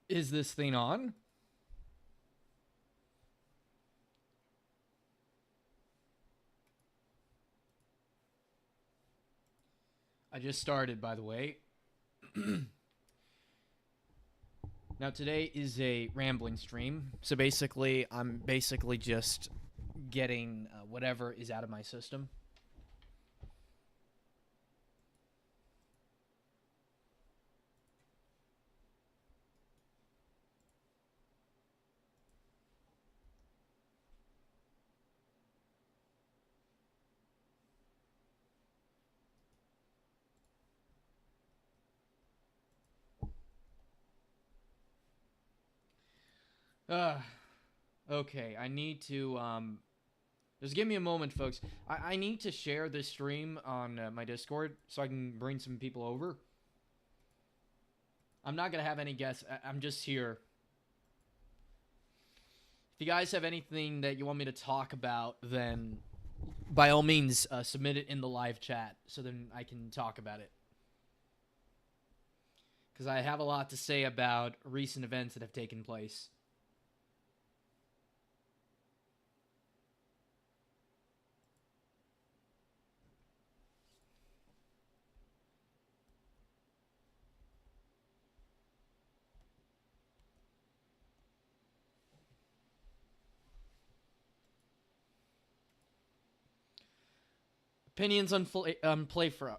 Is this thing on? I just started, by the way. Now, today is a rambling stream. So basically, I'm basically just getting whatever is out of my system. Uh, okay, I need to just give me a moment, folks. I need to share this stream on my Discord so I can bring some people over. I'm not gonna have any guests. I'm just here. If you guys have anything that you want me to talk about, then by all means submit it in the live chat so then I can talk about it. Because I have a lot to say about recent events that have taken place. Opinions on Playfra.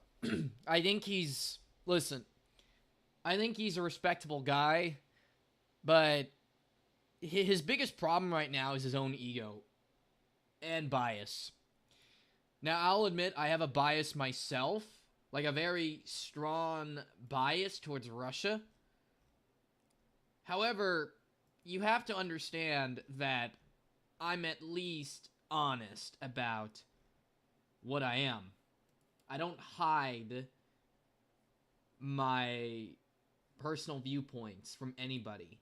I think he's listen. I think he's a respectable guy, but his biggest problem right now is his own ego and bias. Now, I'll admit I have a bias myself, like a very strong bias towards Russia. However, you have to understand that I'm at least honest about what I am. I don't hide my personal viewpoints from anybody.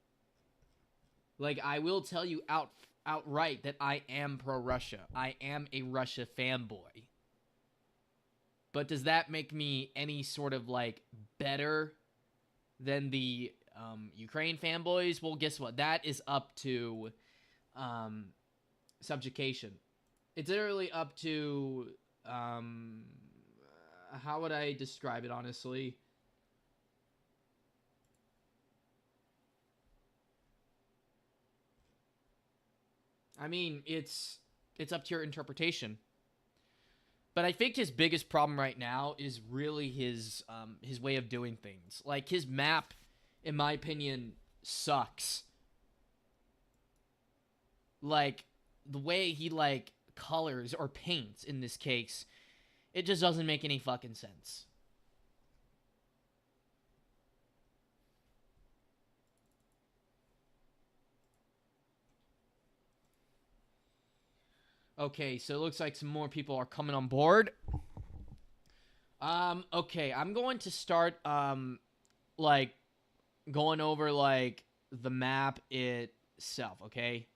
Like, I will tell you outright that I am pro-Russia. I am a Russia fanboy. But does that make me any sort of, like, better than the Ukraine fanboys? Well, guess what? That is up to subjugation. It's literally up to how would I describe it honestly? I mean, it's up to your interpretation. But I think his biggest problem right now is really his way of doing things. Like, his map, in my opinion, sucks. Like, the way he like colors or paints in this case, it just doesn't make any fucking sense. Okay, so it looks like some more people are coming on board. Okay, I'm going to start like going over like the map itself, okay?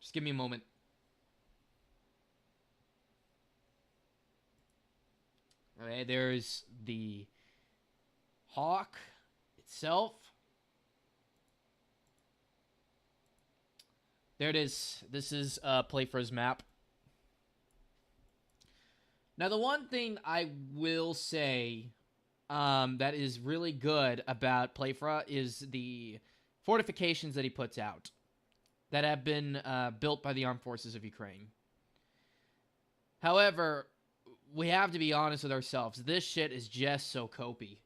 Just give me a moment. Okay, there's the Hawk itself. There it is. This is Playfra's map. Now, the one thing I will say that is really good about Playfra is the fortifications that he puts out that have been built by the armed forces of Ukraine. However, we have to be honest with ourselves. This shit is just so copy.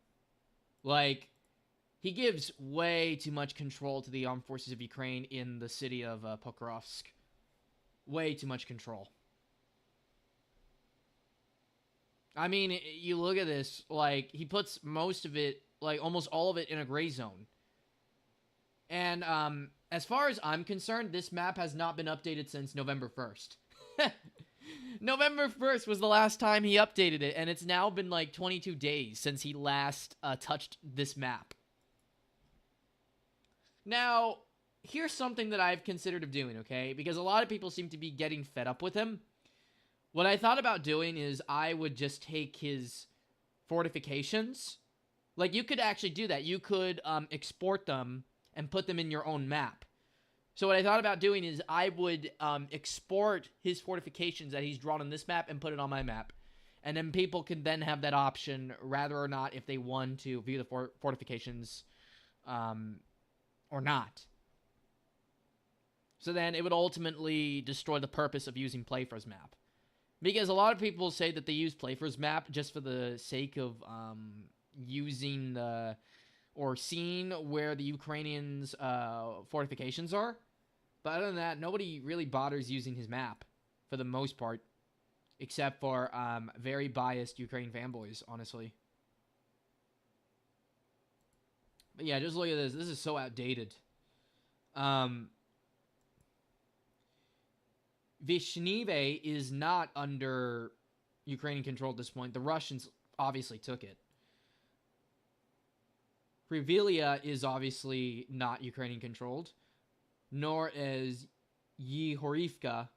Like, he gives way too much control to the armed forces of Ukraine in the city of Pokrovsk. Way too much control. I mean, you look at this, like, he puts most of it, like, almost all of it in a gray zone. And, as far as I'm concerned, this map has not been updated since November 1st. November 1st was the last time he updated it, and it's now been, like, 22 days since he last touched this map. Now, here's something that I've considered of doing, okay? Because a lot of people seem to be getting fed up with him. What I thought about doing is I would just take his fortifications. Like, you could actually do that. You could export them and put them in your own map. So what I thought about doing is I would export his fortifications that he's drawn on this map and put it on my map. And then people can then have that option, rather or not, if they want to view the fortifications or not. So then it would ultimately destroy the purpose of using Playfair's map. Because a lot of people say that they use Playfair's map just for the sake of using or seeing where the Ukrainians' fortifications are. But other than that, nobody really bothers using his map for the most part. Except for very biased Ukraine fanboys, honestly. But yeah, just look at this. This is so outdated. Vishnive is not under Ukrainian control at this point. The Russians obviously took it. Privilia is obviously not Ukrainian controlled, nor is Yehorivka.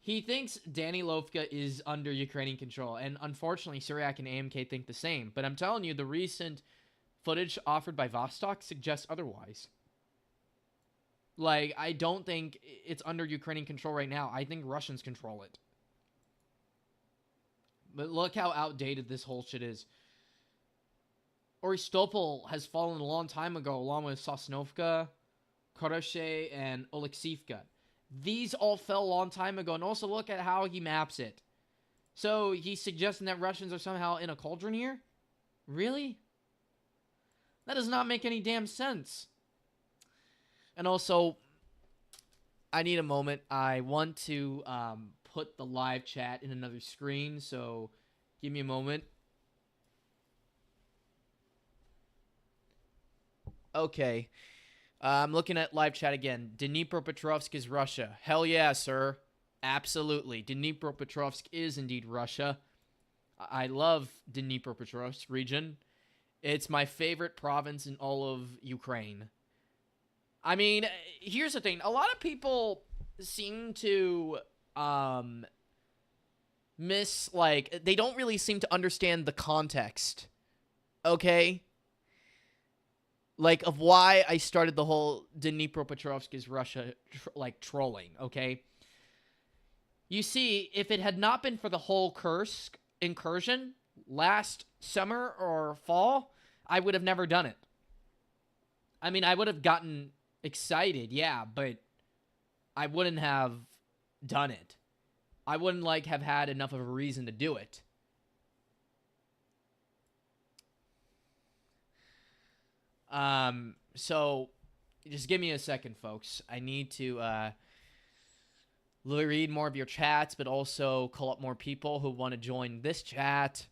He thinks Danilovka is under Ukrainian control, and unfortunately, Syriac and AMK think the same. But I'm telling you, the recent footage offered by Vostok suggests otherwise. Like, I don't think it's under Ukrainian control right now. I think Russians control it. But look how outdated this whole shit is. Oristopol has fallen a long time ago, along with Sosnovka, Koroshe, and Oleksivka. These all fell a long time ago, and also look at how he maps it. So, he's suggesting that Russians are somehow in a cauldron here? Really? That does not make any damn sense. And also, I need a moment. I want to put the live chat in another screen, so give me a moment. Okay. I'm looking at live chat again. Dnipropetrovsk is Russia. Hell yeah, sir. Absolutely. Dnipropetrovsk is indeed Russia. I love Dnipropetrovsk region. It's my favorite province in all of Ukraine. I mean, here's the thing. A lot of people seem to they don't really seem to understand the context. Okay? Like, of why I started the whole Dnipropetrovsk is Russia, trolling, okay? You see, if it had not been for the whole Kursk incursion last summer or fall, I would have never done it. I mean, I would have gotten excited, yeah, but I wouldn't have done it. I wouldn't, have had enough of a reason to do it. So, just give me a second, folks. I need to, read more of your chats, but also call up more people who want to join this chat.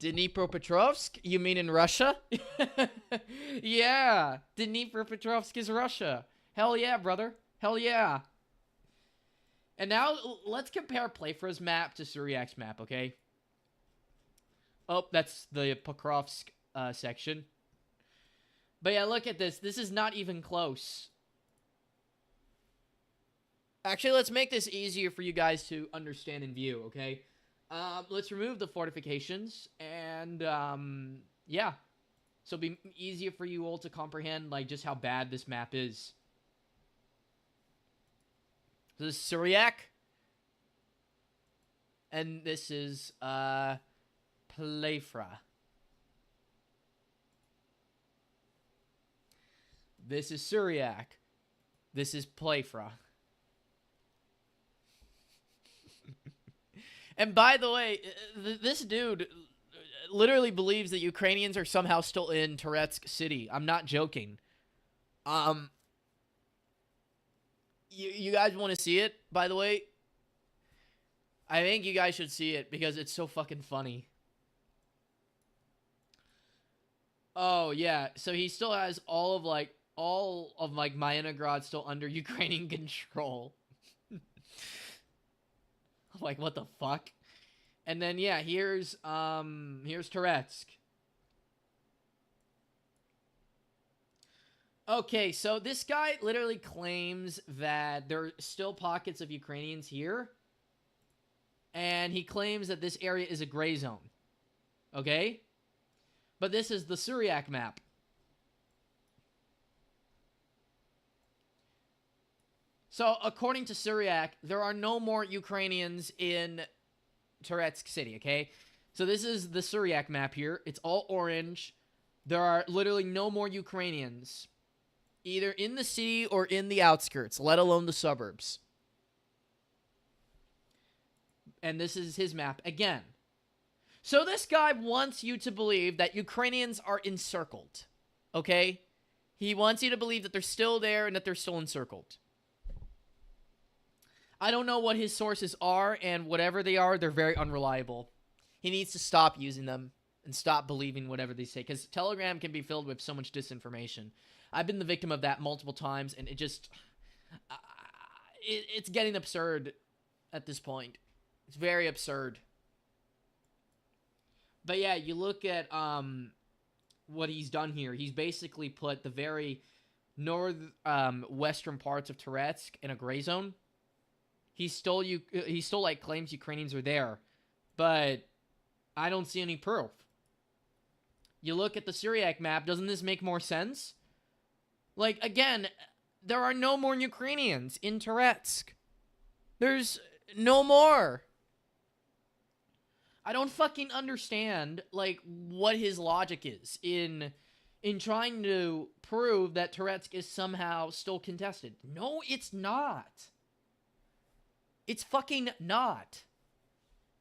Dnipropetrovsk? You mean in Russia? Yeah, Dnipropetrovsk is Russia. Hell yeah, brother. Hell yeah. And now, let's compare Playfair's map to Syriac's map, okay? Oh, that's the Pokrovsk section. But yeah, look at this. This is not even close. Actually, let's make this easier for you guys to understand and view, okay? Let's remove the fortifications, and, yeah. So it'll be easier for you all to comprehend, just how bad this map is. So this is Syriac. And this is, Playfra. This is Syriac. This is Playfra. And by the way, this dude literally believes that Ukrainians are somehow still in Toretsk City. I'm not joking. You guys want to see it, by the way? I think you guys should see it because it's so fucking funny. Oh, yeah. So he still has all of Myeonograd still under Ukrainian control. Like, what the fuck? And then, yeah, here's Touretsk. Okay, so this guy literally claims that there are still pockets of Ukrainians here. And he claims that this area is a gray zone. Okay? But this is the Syriac map. So, according to Syriac, there are no more Ukrainians in Touretsk City, okay? So this is the Syriac map here. It's all orange. There are literally no more Ukrainians, either in the city or in the outskirts, let alone the suburbs. And this is his map again. So this guy wants you to believe that Ukrainians are encircled, okay? He wants you to believe that they're still there and that they're still encircled. I don't know what his sources are, and whatever they are, they're very unreliable. He needs to stop using them and stop believing whatever they say, because Telegram can be filled with so much disinformation. I've been the victim of that multiple times, and it just... it's getting absurd at this point. It's very absurd. But yeah, you look at what he's done here. He's basically put the very western parts of Touretsk in a gray zone. He still like claims Ukrainians are there, but I don't see any proof. You look at the Syriac map, doesn't this make more sense? Like, again, there are no more Ukrainians in Touretsk. There's no more. I don't fucking understand, like, what his logic is in trying to prove that Touretsk is somehow still contested. No, it's not. It's fucking not.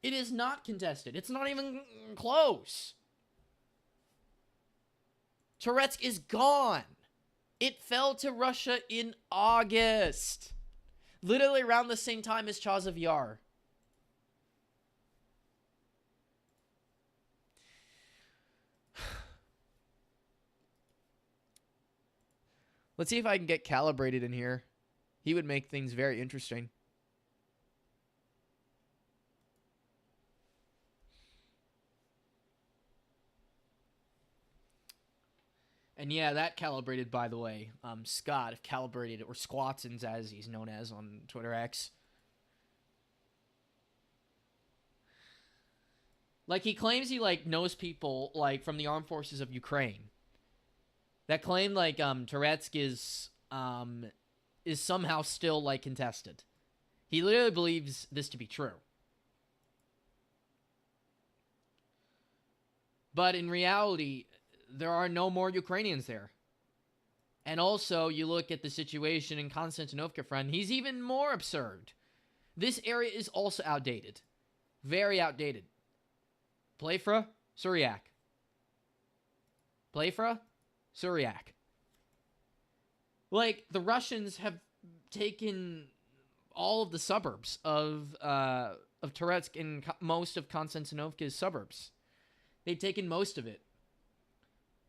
It is not contested. It's not even close. Touretsk is gone. It fell to Russia in August. Literally around the same time as Chazov Yar. Let's see if I can get Calibrated in here. He would make things very interesting. And yeah, that Calibrated, by the way, Scott, if Calibrated, or Squatsons as he's known as on Twitter X. Like, he claims he, like, knows people, like, from the armed forces of Ukraine. That claim, like, Touretsk is somehow still, like, contested. He literally believes this to be true. But in reality, there are no more Ukrainians there. And also, you look at the situation in Konstantinovka, friend, he's even more absurd. This area is also outdated. Very outdated. Playfra, Syriac. Playfra, Syriac. Like, the Russians have taken all of the suburbs of Touretsk and most of Konstantinovka's suburbs. They've taken most of it.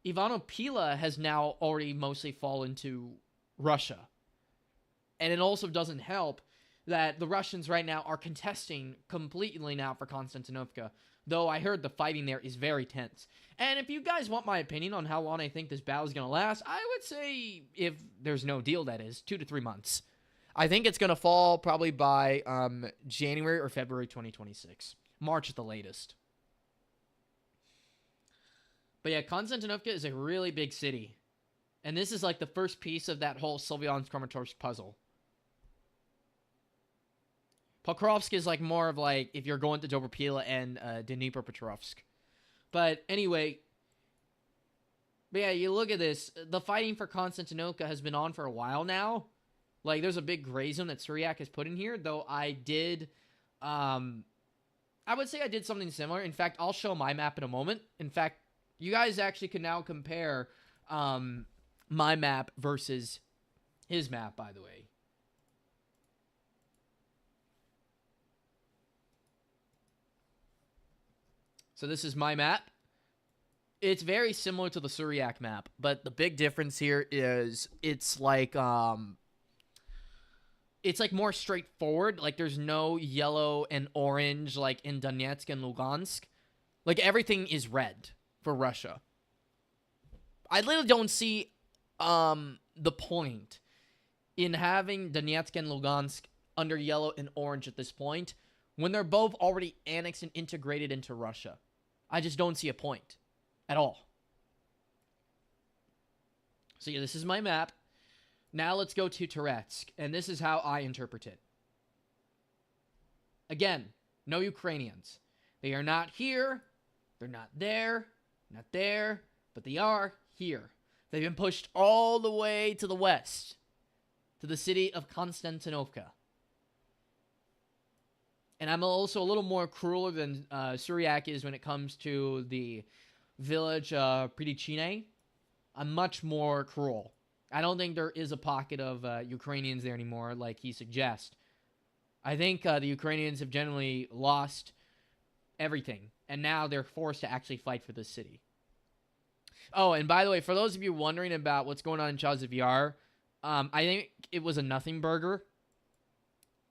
Ivano-Pila has now already mostly fallen to Russia. And it also doesn't help that the Russians right now are contesting completely now for Konstantinovka, though I heard the fighting there is very tense. And if you guys want my opinion on how long I think this battle is going to last, I would say, if there's no deal, that is, 2 to 3 months. I think it's going to fall probably by January or February 2026. March at the latest. But yeah, Konstantinovka is a really big city. And this is like the first piece of that whole Slavyansk-Kramatorsk puzzle. Pokrovsk is like more of like if you're going to Dobropila and Dnipropetrovsk. But anyway, but yeah, you look at this. The fighting for Konstantinovka has been on for a while now. Like, there's a big gray zone that Syriac has put in here, though I did... I would say I did something similar. In fact, I'll show my map in a moment. In fact, you guys actually can now compare my map versus his map, by the way. So this is my map. It's very similar to the Syriac map, but the big difference here is it's like it's like more straightforward. Like there's no yellow and orange like in Donetsk and Lugansk. Like everything is red for Russia. I literally don't see the point in having Donetsk and Lugansk under yellow and orange at this point when they're both already annexed and integrated into Russia. I just don't see a point at all. So yeah, this is my map. Now let's go to Toretsk, and this is how I interpret it. Again, no Ukrainians. They are not here. They're not there. Not there. But they are here. They've been pushed all the way to the west, to the city of Konstantinovka. And I'm also a little more crueler than Syriac is when it comes to the village Pridichine. I'm much more cruel. I don't think there is a pocket of Ukrainians there anymore, like he suggests. I think the Ukrainians have generally lost everything, and now they're forced to actually fight for this city. Oh, and by the way, for those of you wondering about what's going on in Chasiv Yar, I think it was a nothing burger.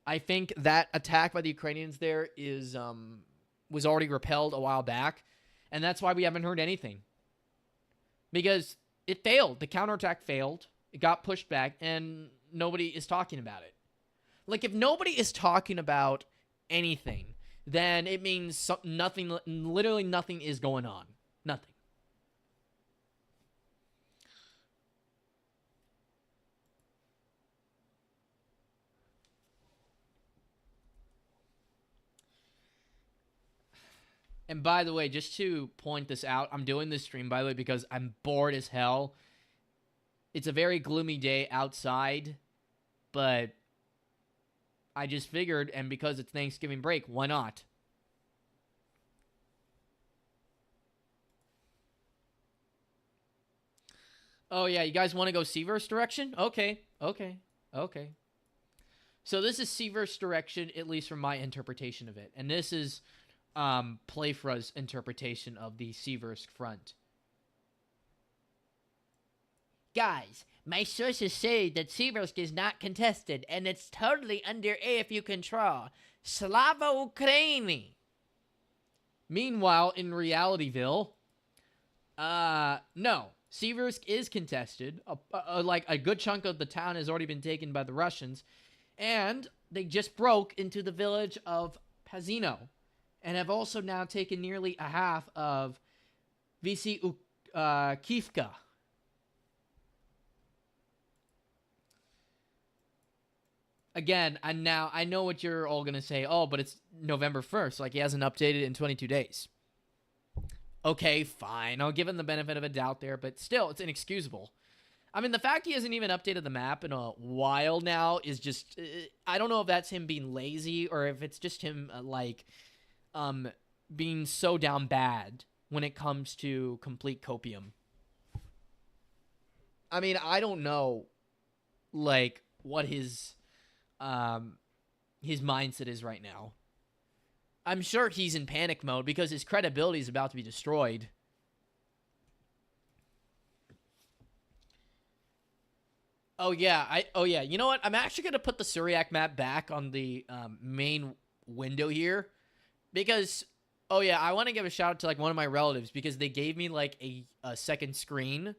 I think that attack by the Ukrainians there is was already repelled a while back, and that's why we haven't heard anything. Because it failed. The counterattack failed. It got pushed back, and nobody is talking about it. Like, if nobody is talking about anything, then it means nothing, literally nothing is going on. Nothing. And by the way, just to point this out, I'm doing this stream, by the way, because I'm bored as hell. It's a very gloomy day outside, but I just figured, and because it's Thanksgiving break, why not? Oh, yeah, you guys want to go Seaverse direction? Okay. So this is Seaverse direction, at least from my interpretation of it. And this is Playfra's interpretation of the Seaverse front. Guys, my sources say that Seaversk is not contested, and it's totally under AFU control. Slava Ukraini. Meanwhile, in Realityville, no. Seaversk is contested. Like, a good chunk of the town has already been taken by the Russians, and they just broke into the village of Pazino, and have also now taken nearly a half of Kivka. Again, and now I know what you're all going to say. Oh, but it's November 1st. Like, he hasn't updated in 22 days. Okay, fine. I'll give him the benefit of a doubt there, but still, it's inexcusable. I mean, the fact he hasn't even updated the map in a while now is just... I don't know if that's him being lazy or if it's just him, being so down bad when it comes to complete copium. I mean, I don't know, like, what his mindset is right now. I'm sure he's in panic mode because his credibility is about to be destroyed. Oh yeah, you know what? I'm actually going to put the Syriac map back on the main window here because, oh yeah, I want to give a shout out to like one of my relatives because they gave me like a second screen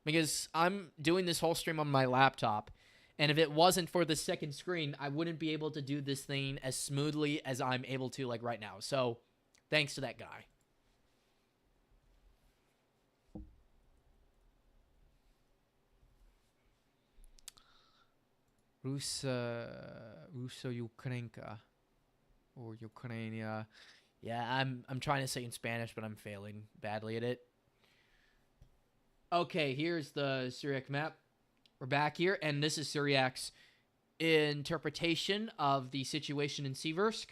because I'm doing this whole stream on my laptop. And if it wasn't for the second screen, I wouldn't be able to do this thing as smoothly as I'm able to like right now. So thanks to that guy. Russo-Ukrainka or Ukrainia. Yeah, I'm trying to say in Spanish, but I'm failing badly at it. Okay, here's the Syriac map. We're back here, and this is Syriac's interpretation of the situation in Seaversk.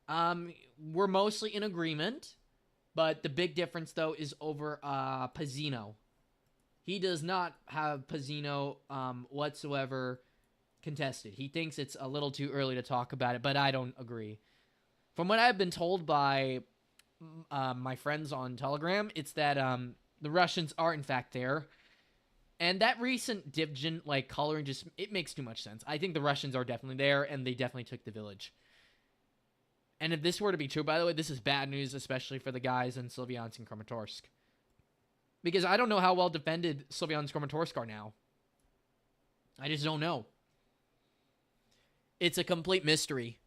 We're mostly in agreement, but the big difference, though, is over Pazino. He does not have Pazino whatsoever contested. He thinks it's a little too early to talk about it, but I don't agree. From what I've been told by my friends on Telegram, it's that the Russians are, in fact, there. And that recent Divgin, like, coloring just, it makes too much sense. I think the Russians are definitely there, and they definitely took the village. And if this were to be true, by the way, this is bad news, especially for the guys in Slavyansk and Kramatorsk. Because I don't know how well defended Slavyansk and Kramatorsk are now. I just don't know. It's a complete mystery.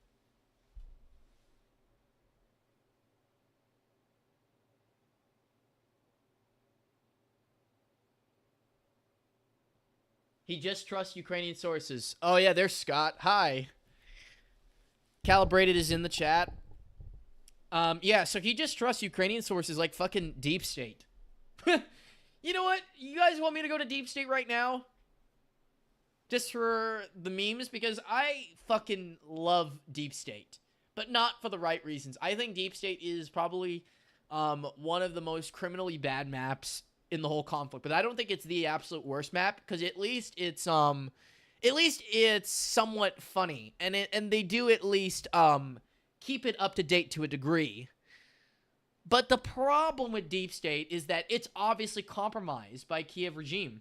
He just trusts Ukrainian sources. Oh, yeah, there's Scott. Hi. Calibrated is in the chat. Yeah, so he just trusts Ukrainian sources like fucking Deep State. You know what? You guys want me to go to Deep State right now? Just for the memes? Because I fucking love Deep State. But not for the right reasons. I think Deep State is probably one of the most criminally bad maps in the whole conflict. But I don't think it's the absolute worst map, because at least it's somewhat funny. And they do at least keep it up to date to a degree. But the problem with Deep State is that it's obviously compromised by Kiev regime.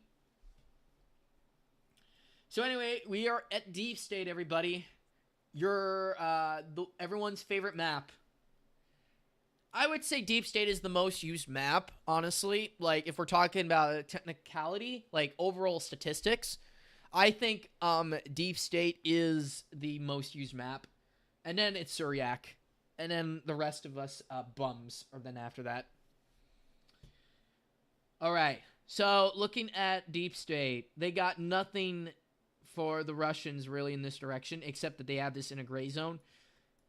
So anyway, we are at Deep State, everybody. Everyone's favorite map. I would say Deep State is the most used map, honestly. Like, if we're talking about technicality, like overall statistics, I think Deep State is the most used map. And then it's Suryak. And then the rest of us bums are then after that. All right. So looking at Deep State, they got nothing for the Russians really in this direction, except that they have this in a gray zone.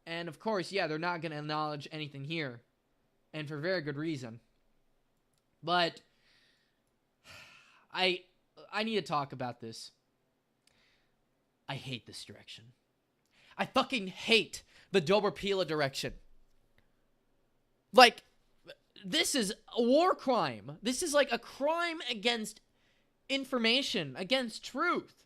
And of course, yeah, they're not going to acknowledge anything here. And for very good reason. But I need to talk about this. I hate this direction. I fucking hate the Dobrapila direction. Like, this is a war crime. This is like a crime against information, against truth.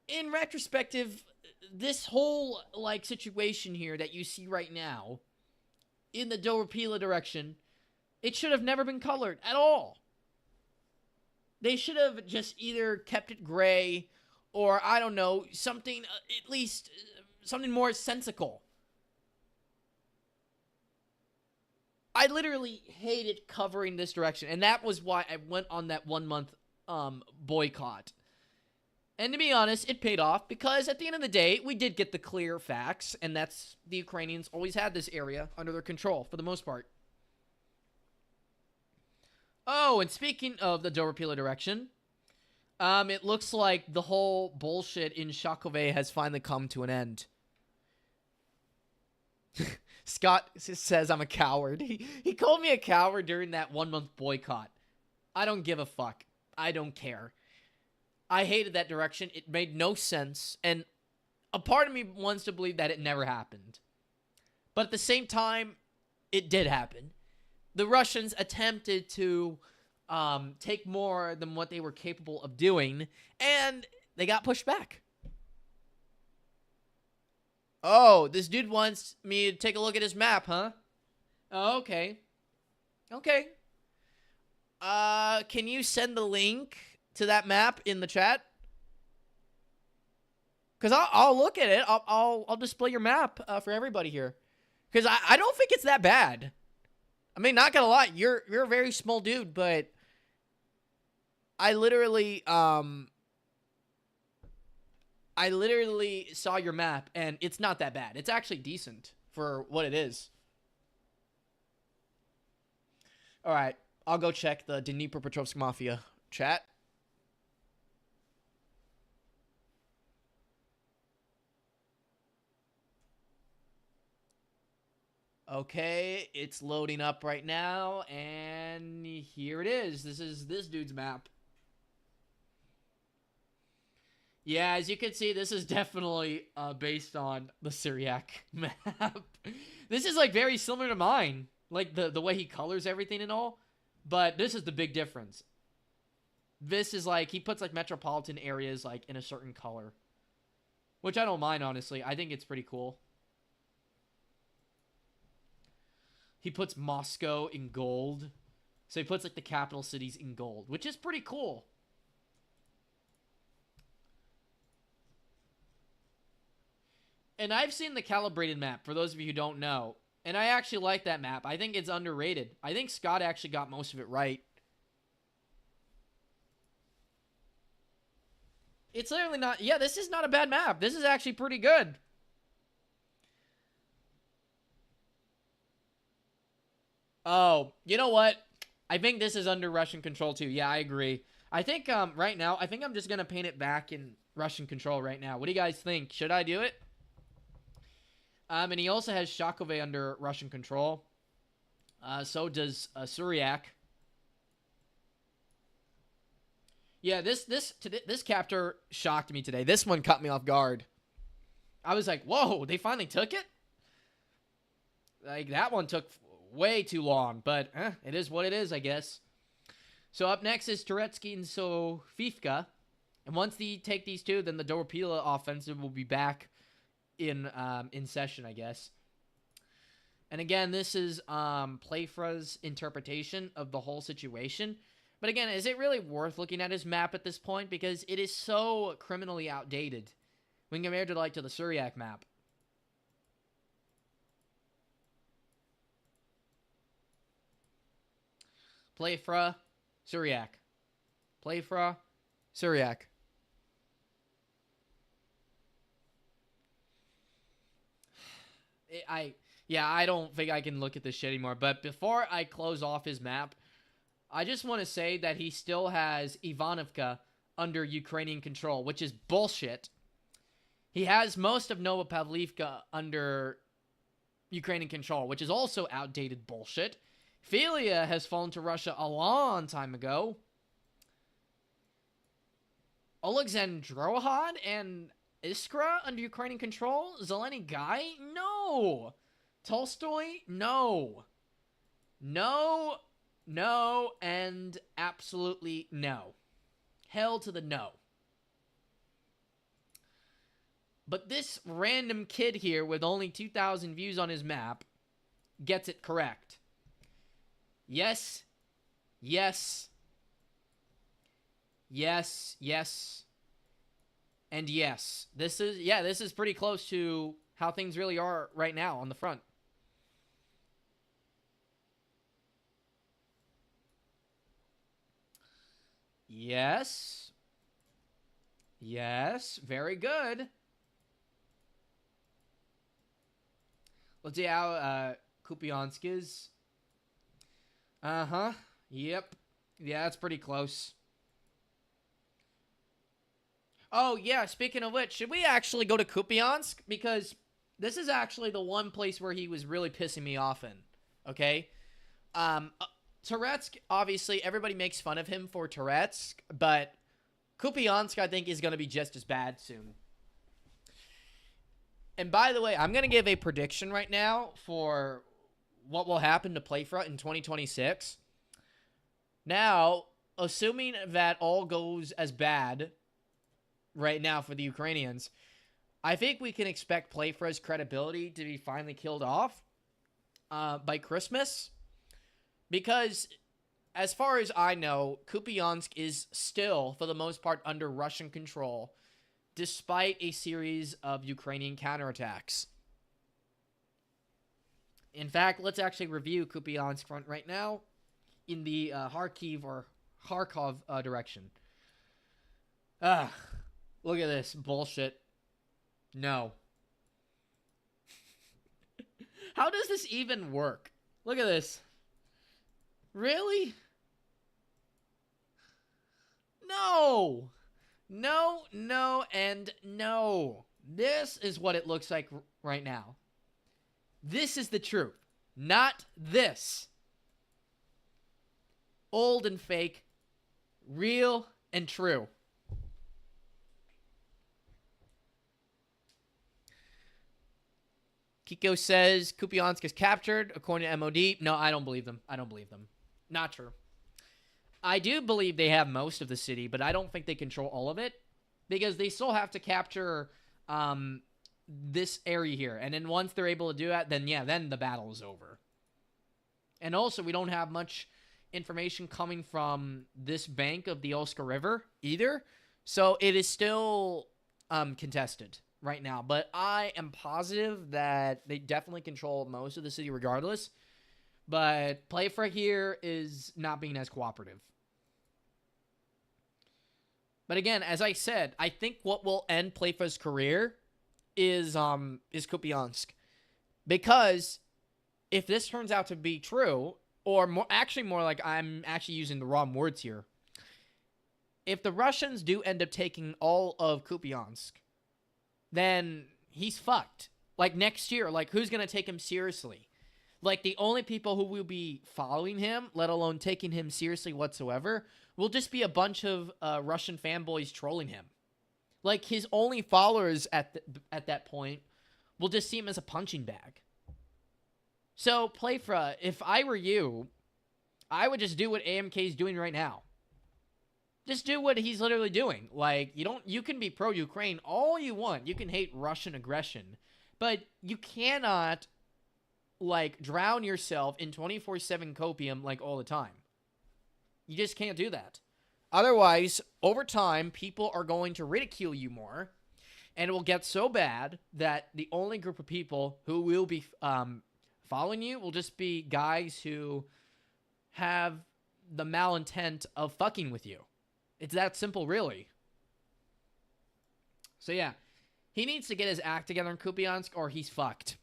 In retrospective, this whole, like, situation here that you see right now, in the Dobrapila direction, it should have never been colored at all. They should have just either kept it gray, or, I don't know, something, at least, something more sensical. I literally hated covering this direction, and that was why I went on that 1 month boycott. And to be honest, it paid off, because at the end of the day, we did get the clear facts, and that's the Ukrainians always had this area under their control, for the most part. Oh, and speaking of the Dobrapila direction, it looks like the whole bullshit in Shakove has finally come to an end. Scott says I'm a coward. He called me a coward during that 1 month boycott. I don't give a fuck. I don't care. I hated that direction. It made no sense. And a part of me wants to believe that it never happened. But at the same time, it did happen. The Russians attempted to take more than what they were capable of doing, and they got pushed back. Oh, this dude wants me to take a look at his map, huh? Oh, okay. Okay. Can you send the link to that map in the chat? Because I'll look at it. I'll display your map for everybody here. Because I don't think it's that bad. I mean, not gonna lie, you're a very small dude, but I literally saw your map, and it's not that bad. It's actually decent for what it is. All right, I'll go check the Dnipropetrovsk Mafia chat. Okay, it's loading up right now, and here it is. This is this dude's map. Yeah, as you can see, this is definitely based on the Syriac map. This is, like, very similar to mine. Like, the way he colors everything and all. But this is the big difference. This is, like, he puts, like, metropolitan areas, like, in a certain color. Which I don't mind, honestly. I think it's pretty cool. He puts Moscow in gold. So he puts like the capital cities in gold, which is pretty cool. And I've seen the calibrated map, for those of you who don't know. And I actually like that map. I think it's underrated. I think Scott actually got most of it right. It's literally not... Yeah, this is not a bad map. This is actually pretty good. Oh, you know what? I think this is under Russian control too. Yeah, I agree. I think right now, I think I'm just going to paint it back in Russian control right now. What do you guys think? Should I do it? And he also has Shakove under Russian control. So does Suryak. Yeah, this capture shocked me today. This one caught me off guard. I was like, whoa, they finally took it? Like, that one took way too long, but it is what it is, I guess. So up next is Turetsky and Sofivka. And once they take these two, then the Doropila offensive will be back in session, I guess. And again, this is Playfra's interpretation of the whole situation. But again, is it really worth looking at his map at this point? Because it is so criminally outdated when compared to the Suryak map. Playfra, Suryak. Playfra, Suryak. I don't think I can look at this shit anymore. But before I close off his map, I just want to say that he still has Ivanovka under Ukrainian control, which is bullshit. He has most of Novopavlivka under Ukrainian control, which is also outdated bullshit. Filia has fallen to Russia a long time ago. Alexandrohad and Iskra under Ukrainian control? Zeleny Guy? No. Tolstoy? No. No, no, and absolutely no. Hell to the no. But this random kid here with only 2,000 views on his map gets it correct. Yes. Yes. Yes. Yes. And yes. This is pretty close to how things really are right now on the front. Yes. Yes. Very good. Let's see how Kupiansk is. Uh-huh. Yep. Yeah, that's pretty close. Oh, yeah, speaking of which, should we actually go to Kupiansk? Because this is actually the one place where he was really pissing me off in. Okay? Touretsk, obviously, everybody makes fun of him for Touretsk, but Kupiansk, I think, is going to be just as bad soon. And by the way, I'm going to give a prediction right now for what will happen to Playfra in 2026. Now, assuming that all goes as bad right now for the Ukrainians, I think we can expect Playfra's credibility to be finally killed off by Christmas. Because, as far as I know, Kupiansk is still, for the most part, under Russian control, despite a series of Ukrainian counterattacks. In fact, let's actually review Kupiansk front right now in the Kharkiv or Kharkov direction. Look at this bullshit. No. How does this even work? Look at this. Really? No. No, no, and no. This is what it looks like right now. This is the truth. Not this. Old and fake. Real and true. Kiko says Kupiansk is captured, according to MOD. No, I don't believe them. I don't believe them. Not true. I do believe they have most of the city, but I don't think they control all of it. Because they still have to capture this area here. And then once they're able to do that, then yeah, then the battle is over. And also, we don't have much information coming from this bank of the Oscar River either. So it is still contested right now. But I am positive that they definitely control most of the city regardless. But Playfa here is not being as cooperative. But again, as I said, I think what will end Playfa's career is Kupiansk. Because if this turns out to be true, or more like I'm actually using the wrong words here. If the Russians do end up taking all of Kupiansk, then he's fucked. Like next year, like who's going to take him seriously? Like the only people who will be following him, let alone taking him seriously whatsoever, will just be a bunch of Russian fanboys trolling him. Like his only followers at that point will just see him as a punching bag. So, Playfa, if I were you, I would just do what AMK is doing right now. Just do what he's literally doing. Like, you can be pro-Ukraine all you want. You can hate Russian aggression. But you cannot, like, drown yourself in 24/7 copium, like, all the time. You just can't do that. Otherwise, over time, people are going to ridicule you more. And it will get so bad that the only group of people who will be following you will just be guys who have the malintent of fucking with you. It's that simple, really. So yeah, he needs to get his act together in Kupiansk or he's fucked.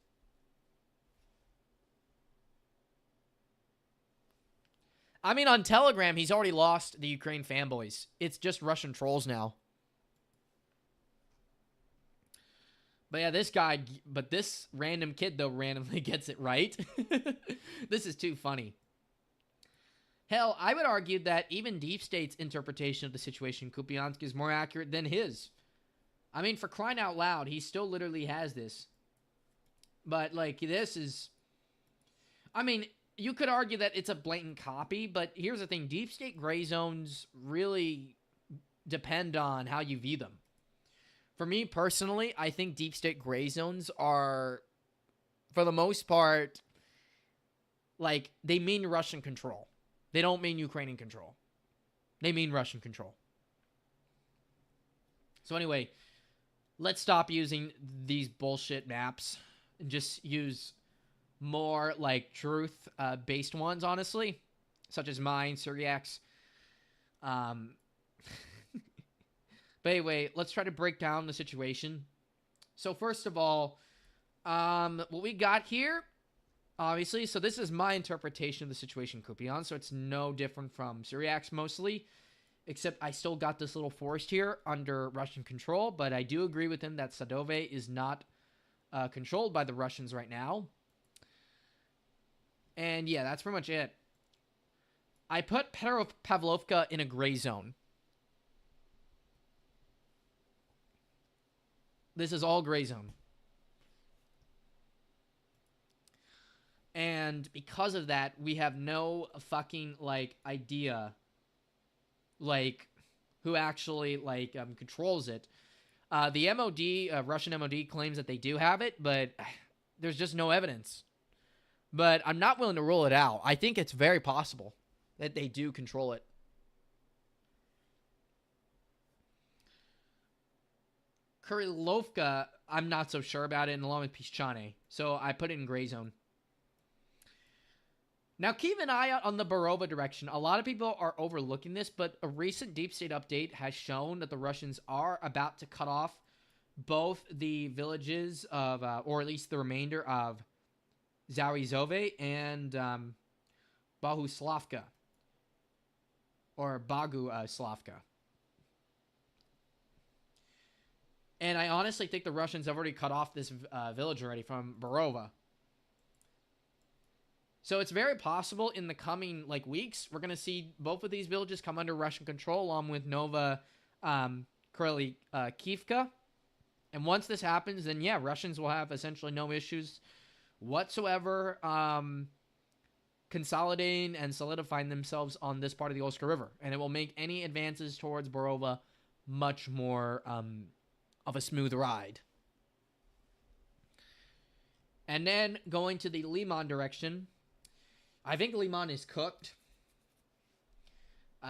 I mean, on Telegram, he's already lost the Ukraine fanboys. It's just Russian trolls now. But yeah, this random kid, though, randomly gets it right. This is too funny. Hell, I would argue that even Deep State's interpretation of the situation in Kupiansk is more accurate than his. I mean, for crying out loud, he still literally has this. But, like, this is... I mean, you could argue that it's a blatant copy, but here's the thing. Deep State gray zones really depend on how you view them. For me, personally, I think Deep State gray zones are, for the most part, like, they mean Russian control. They don't mean Ukrainian control. They mean Russian control. So anyway, let's stop using these bullshit maps and just use more, like, truth-based ones, honestly, such as mine, Syriacs. But anyway, let's try to break down the situation. So first of all, what we got here, obviously, so this is my interpretation of the situation in Kupiansk, so it's no different from Syriacs mostly, except I still got this little forest here under Russian control, but I do agree with him that Sadove is not controlled by the Russians right now. And yeah, that's pretty much it. I put Pavlovka in a gray zone. This is all gray zone. And because of that, we have no fucking, like, idea, like, who actually, like, controls it. The MOD, Russian MOD, claims that they do have it, but there's just no evidence. But I'm not willing to rule it out. I think it's very possible that they do control it. Kurilovka, I'm not so sure about it, and along with Pischane. So I put it in gray zone. Now, keep an eye out on the Borova direction. A lot of people are overlooking this, but a recent Deep State update has shown that the Russians are about to cut off both the villages of, or at least the remainder of Zarizove and Bahuslavka. Or Baguslavka. And I honestly think the Russians have already cut off this village already from Borova. So it's very possible in the coming, like, weeks, we're going to see both of these villages come under Russian control, along with Nova Kivka. And once this happens, then, yeah, Russians will have essentially no issues whatsoever consolidating and solidifying themselves on this part of the Oscar River. And it will make any advances towards Borova much more of a smooth ride. And then going to the Liman direction, I think Liman is cooked.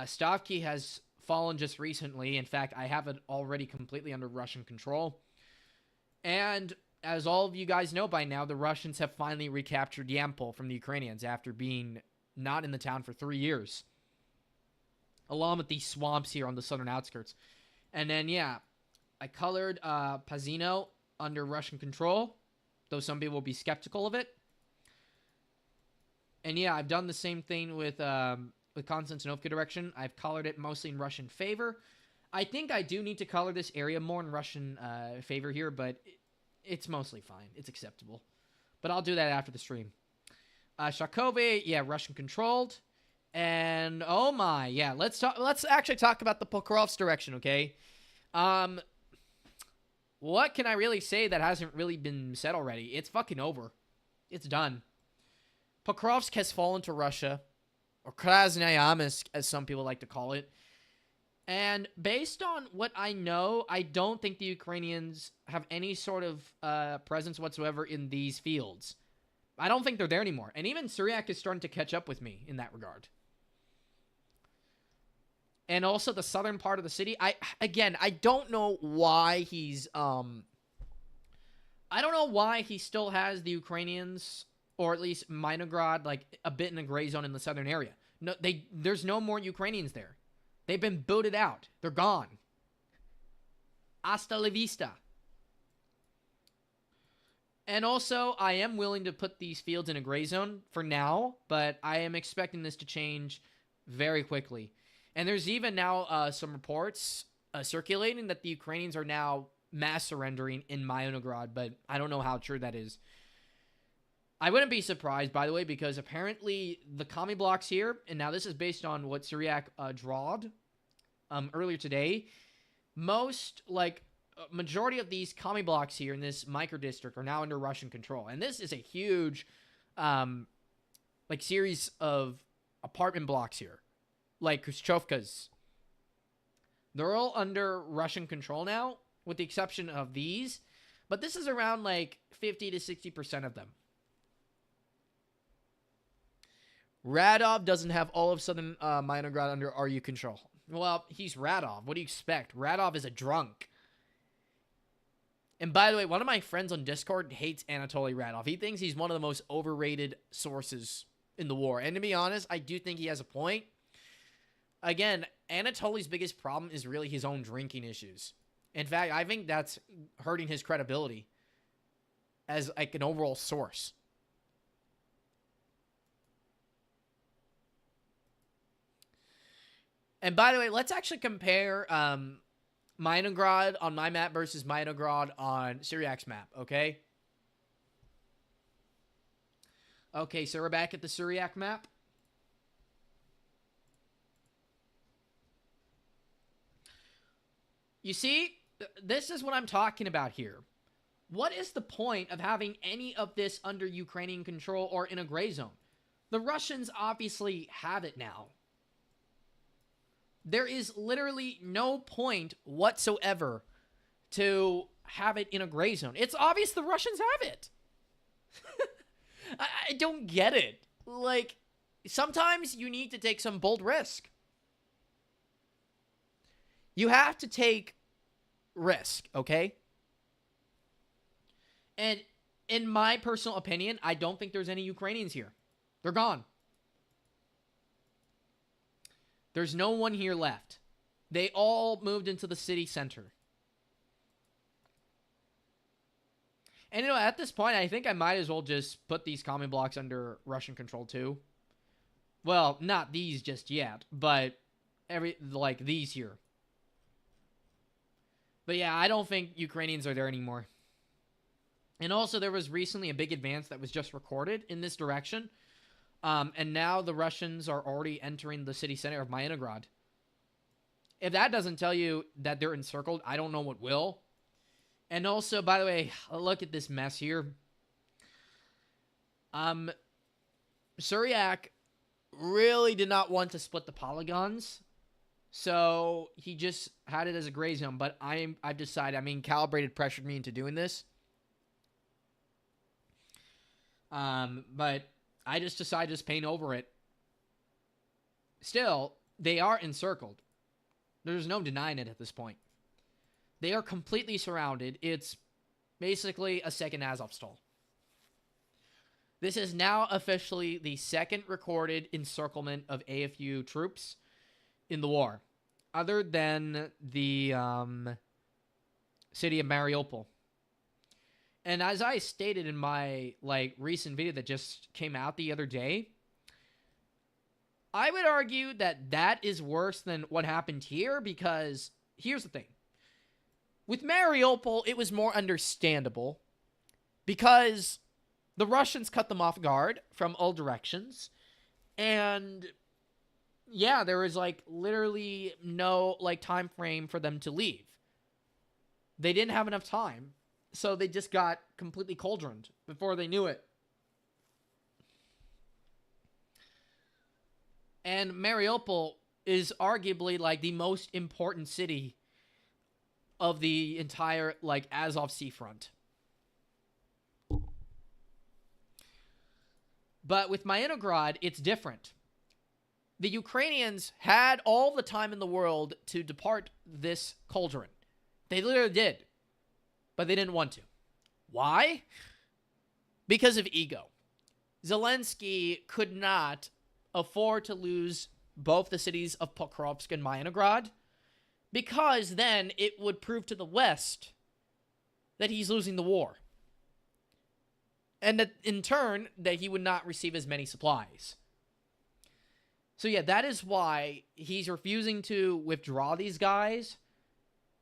Stavki has fallen just recently. In fact, I have it already completely under Russian control. And as all of you guys know by now, the Russians have finally recaptured Yampol from the Ukrainians after being not in the town for 3 years, along with these swamps here on the southern outskirts. And then, yeah, I colored Pazino under Russian control, though some people will be skeptical of it. And yeah, I've done the same thing with Konstantinovka direction. I've colored it mostly in Russian favor. I think I do need to color this area more in Russian favor here, but it's mostly fine. It's acceptable. But I'll do that after the stream. Shakove, yeah, Russian controlled. And oh my, yeah, let's actually talk about the Pokrovsk direction, okay? What can I really say that hasn't really been said already? It's fucking over. It's done. Pokrovsk has fallen to Russia, or Krasnoyarsk, as some people like to call it. And based on what I know, I don't think the Ukrainians have any sort of presence whatsoever in these fields. I don't think they're there anymore. And even Syriac is starting to catch up with me in that regard. And also the southern part of the city. I don't know why he's I don't know why he still has the Ukrainians, or at least Minograd, like a bit in a gray zone in the southern area. No, there's no more Ukrainians there. They've been booted out. They're gone. Hasta la vista. And also, I am willing to put these fields in a gray zone for now, but I am expecting this to change very quickly. And there's even now some reports circulating that the Ukrainians are now mass surrendering in Myonograd, but I don't know how true that is. I wouldn't be surprised, by the way, because apparently the commie blocks here, and now this is based on what Syriac drawed earlier today, majority of these commie blocks here in this micro district are now under Russian control. And this is a huge series of apartment blocks here, like Khrushchevka's. They're all under Russian control now, with the exception of these. But this is around like 50 to 60% of them. Radov doesn't have all of southern Minograd under RU control. Well, he's Radov. What do you expect? Radov is a drunk. And by the way, one of my friends on Discord hates Anatoly Radov. He thinks he's one of the most overrated sources in the war. And to be honest, I do think he has a point. Again, Anatoly's biggest problem is really his own drinking issues. In fact, I think that's hurting his credibility as like an overall source. And by the way, let's actually compare Minograd on my map versus Minograd on Syriac's map, okay? Okay, so we're back at the Syriac map. You see, this is what I'm talking about here. What is the point of having any of this under Ukrainian control or in a gray zone? The Russians obviously have it now. There is literally no point whatsoever to have it in a gray zone. It's obvious the Russians have it. I don't get it. Like, sometimes you need to take some bold risk. You have to take risk, okay? And in my personal opinion, I don't think there's any Ukrainians here. They're gone. There's no one here left. They all moved into the city center. And at this point, I think I might as well just put these common blocks under Russian control too. Well, not these just yet, but these here. But yeah, I don't think Ukrainians are there anymore. And also, there was recently a big advance that was just recorded in this direction. And now the Russians are already entering the city center of Myonograd. If that doesn't tell you that they're encircled, I don't know what will. And also, by the way, look at this mess here. Syriac really did not want to split the polygons. So he just had it as a gray zone. But I've decided, Calibrated pressured me into doing this. But I just decided to just paint over it. Still, they are encircled. There's no denying it at this point. They are completely surrounded. It's basically a second Azovstal. This is now officially the second recorded encirclement of AFU troops in the war, other than the city of Mariupol. And as I stated in my recent video that just came out the other day, I would argue that that is worse than what happened here, because here's the thing. With Mariupol, it was more understandable because the Russians cut them off guard from all directions. And yeah, there was literally no time frame for them to leave. They didn't have enough time. So they just got completely cauldroned before they knew it. And Mariupol is arguably the most important city of the entire Azov seafront. But with Myenograd, it's different. The Ukrainians had all the time in the world to depart this cauldron. They literally did. But they didn't want to. Why? Because of ego. Zelensky could not afford to lose both the cities of Pokrovsk and Myenograd, because then it would prove to the West that he's losing the war. And that in turn, that he would not receive as many supplies. So yeah, that is why he's refusing to withdraw these guys,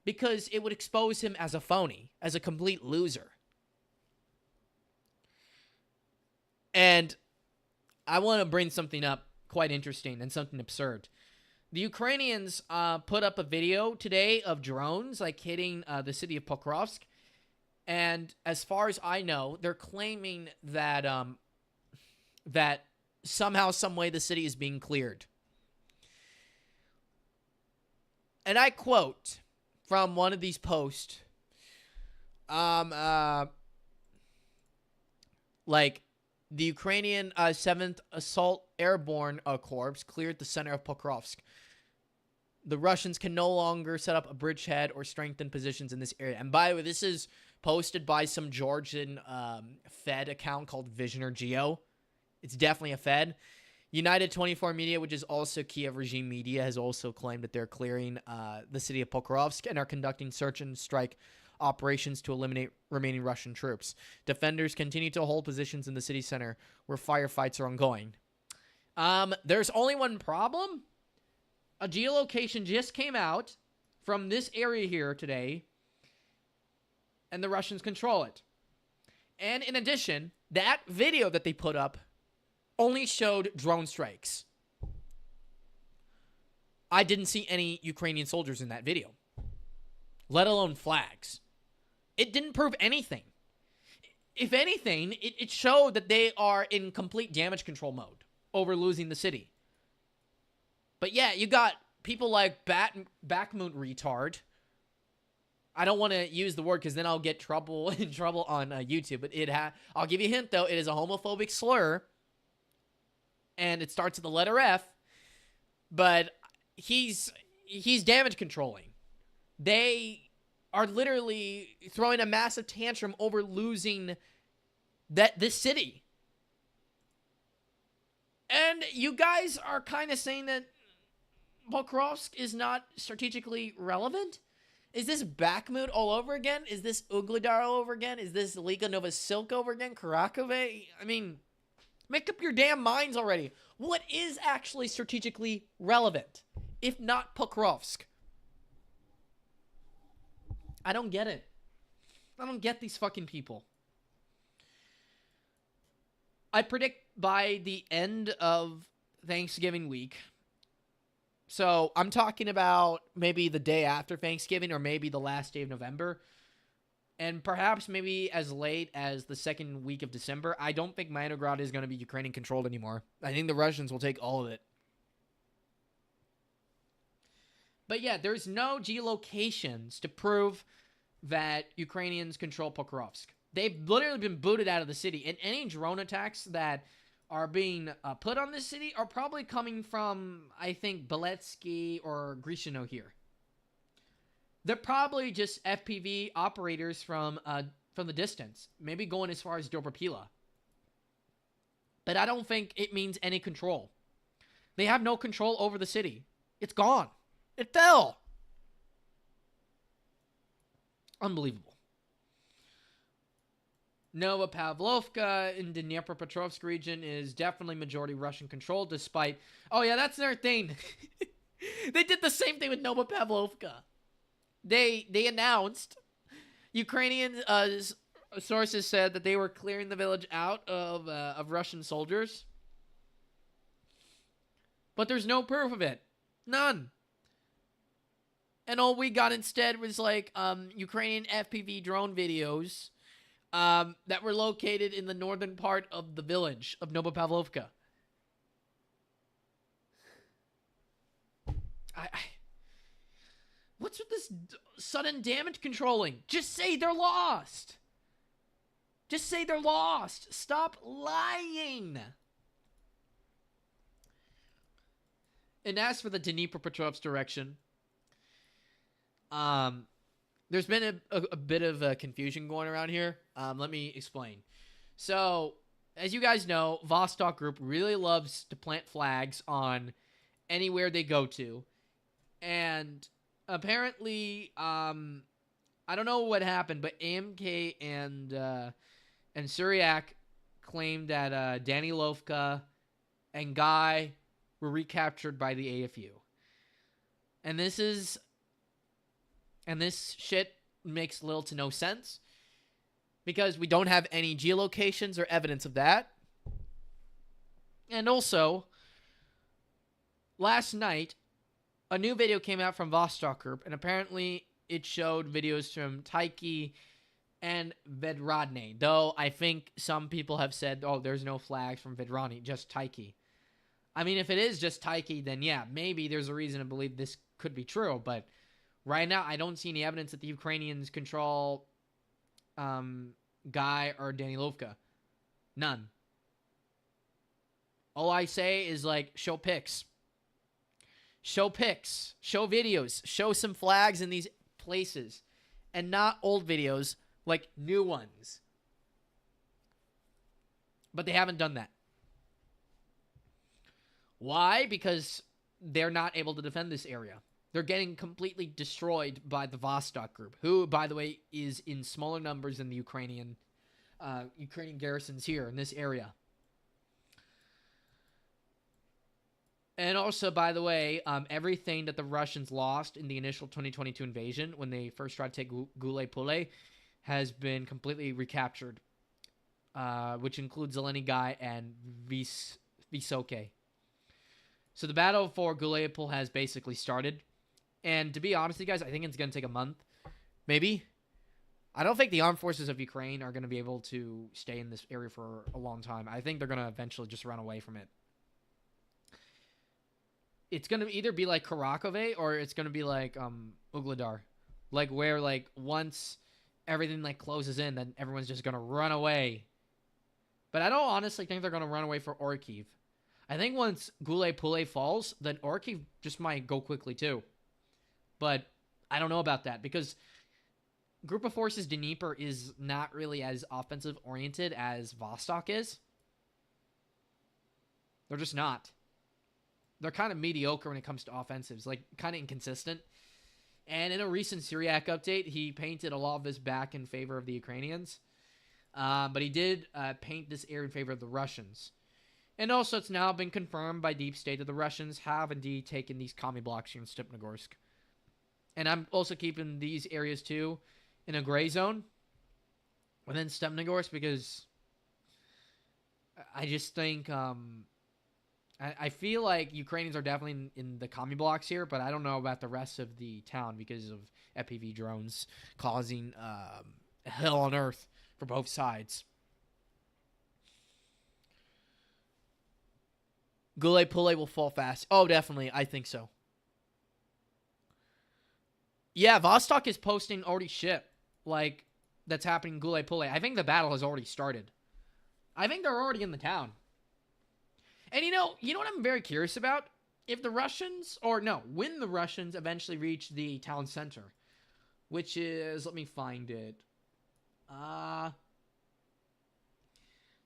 because it would expose him as a phony, as a complete loser. And I want to bring something up quite interesting and something absurd. The Ukrainians put up a video today of drones hitting the city of Pokrovsk. And as far as I know, they're claiming that that somehow, some way, the city is being cleared. And I quote from one of these posts, the Ukrainian 7th Assault Airborne Corps cleared the center of Pokrovsk. The Russians can no longer set up a bridgehead or strengthen positions in this area. And by the way, this is posted by some Georgian Fed account called Visioner Geo. It's definitely a Fed. United 24 Media, which is also Kiev regime media, has also claimed that they're clearing the city of Pokrovsk and are conducting search and strike operations to eliminate remaining Russian troops. Defenders continue to hold positions in the city center where firefights are ongoing. There's only one problem. A geolocation just came out from this area here today, and the Russians control it. And in addition, that video that they put up only showed drone strikes. I didn't see any Ukrainian soldiers in that video, let alone flags. It didn't prove anything. If anything, it showed that they are in complete damage control mode over losing the city. But yeah, you got people like Bakhmut retard. I don't want to use the word because then I'll get in trouble on YouTube. But I'll give you a hint though. It is a homophobic slur, and it starts with the letter F. But he's damage controlling. They are literally throwing a massive tantrum over losing this city. And you guys are kind of saying that Pokrovsk is not strategically relevant? Is this Bakhmut all over again? Is this Ugledar all over again? Is this Liga Novosilka over again? Karakove? I mean, make up your damn minds already. What is actually strategically relevant, if not Pokrovsk? I don't get it. I don't get these fucking people. I predict by the end of Thanksgiving week, so I'm talking about maybe the day after Thanksgiving or maybe the last day of November, and perhaps maybe as late as the second week of December, I don't think Myenograd is going to be Ukrainian controlled anymore. I think the Russians will take all of it. But yeah, there's no geolocations to prove that Ukrainians control Pokrovsk. They've literally been booted out of the city, and any drone attacks that are being put on this city are probably coming from, I think, Beletsky or Grishino here. They're probably just FPV operators from the distance, maybe going as far as Dobrapila. But I don't think it means any control. They have no control over the city. It's gone. It fell. Unbelievable. Novopavlovka in the Dnipropetrovsk region is definitely majority Russian controlled, despite... Oh, yeah, that's their thing. They did the same thing with Novopavlovka. They announced... Ukrainian sources said that they were clearing the village out of Russian soldiers. But there's no proof of it. None. And all we got instead was, like, Ukrainian FPV drone videos... that were located in the northern part of the village of Novopavlovka. What's with this sudden damage controlling? Just say they're lost. Just say they're lost. Stop lying. And as for the Dnipropetrovsk direction, there's been a bit of confusion going around here. Let me explain. So, as you guys know, Vostok Group really loves to plant flags on anywhere they go to. And apparently, I don't know what happened, but AMK and Suryak claimed that Danilovka and Guy were recaptured by the AFU. And this shit makes little to no sense because we don't have any geolocations or evidence of that. And also, last night, a new video came out from Vostok Group, and apparently it showed videos from Taiki and Vedradny, though I think some people have said, oh, there's no flags from Vedradny, just Taiki. I mean, if it is just Taiki, then yeah, maybe there's a reason to believe this could be true, but right now, I don't see any evidence that the Ukrainians control Guy or Danilovka. None. All I say is, like, show pics. Show pics. Show videos. Show some flags in these places. And not old videos, like new ones. But they haven't done that. Why? Because they're not able to defend this area. They're getting completely destroyed by the Vostok Group, who, by the way, is in smaller numbers than the Ukrainian garrisons here in this area. And also, by the way, everything that the Russians lost in the initial 2022 invasion, when they first tried to take Gulay-Pulay, has been completely recaptured, which includes Zeleny Guy and Vysoke. So the battle for Gulay-Pulay has basically started. And to be honest with you guys, I think it's going to take a month. Maybe. I don't think the armed forces of Ukraine are going to be able to stay in this area for a long time. I think they're going to eventually just run away from it. It's going to either be like Karakove or it's going to be like Ugledar. Like where like once everything like closes in, then everyone's just going to run away. But I don't honestly think they're going to run away for Orkiv. I think once Gulay-Pulay falls, then Orkiv just might go quickly too. But I don't know about that because Group of Forces Dnieper is not really as offensive oriented as Vostok is. They're just not. They're kind of mediocre when it comes to offensives, like kind of inconsistent. And in a recent Syriac update, he painted a lot of this back in favor of the Ukrainians. But he did paint this area in favor of the Russians. And also it's now been confirmed by Deep State that the Russians have indeed taken these commie blocks here in Stepnogorsk. And I'm also keeping these areas too in a gray zone within Stepnogorsk because I just think I feel like Ukrainians are definitely in the commie blocks here, but I don't know about the rest of the town because of FPV drones causing hell on earth for both sides. Gulay-Pulay will fall fast. Oh, definitely. I think so. Yeah, Vostok is posting already shit. Like, that's happening in Gulay-Pulay. I think the battle has already started. I think they're already in the town. And you know what I'm very curious about? If the Russians, or no, when the Russians eventually reach the town center, which is, let me find it.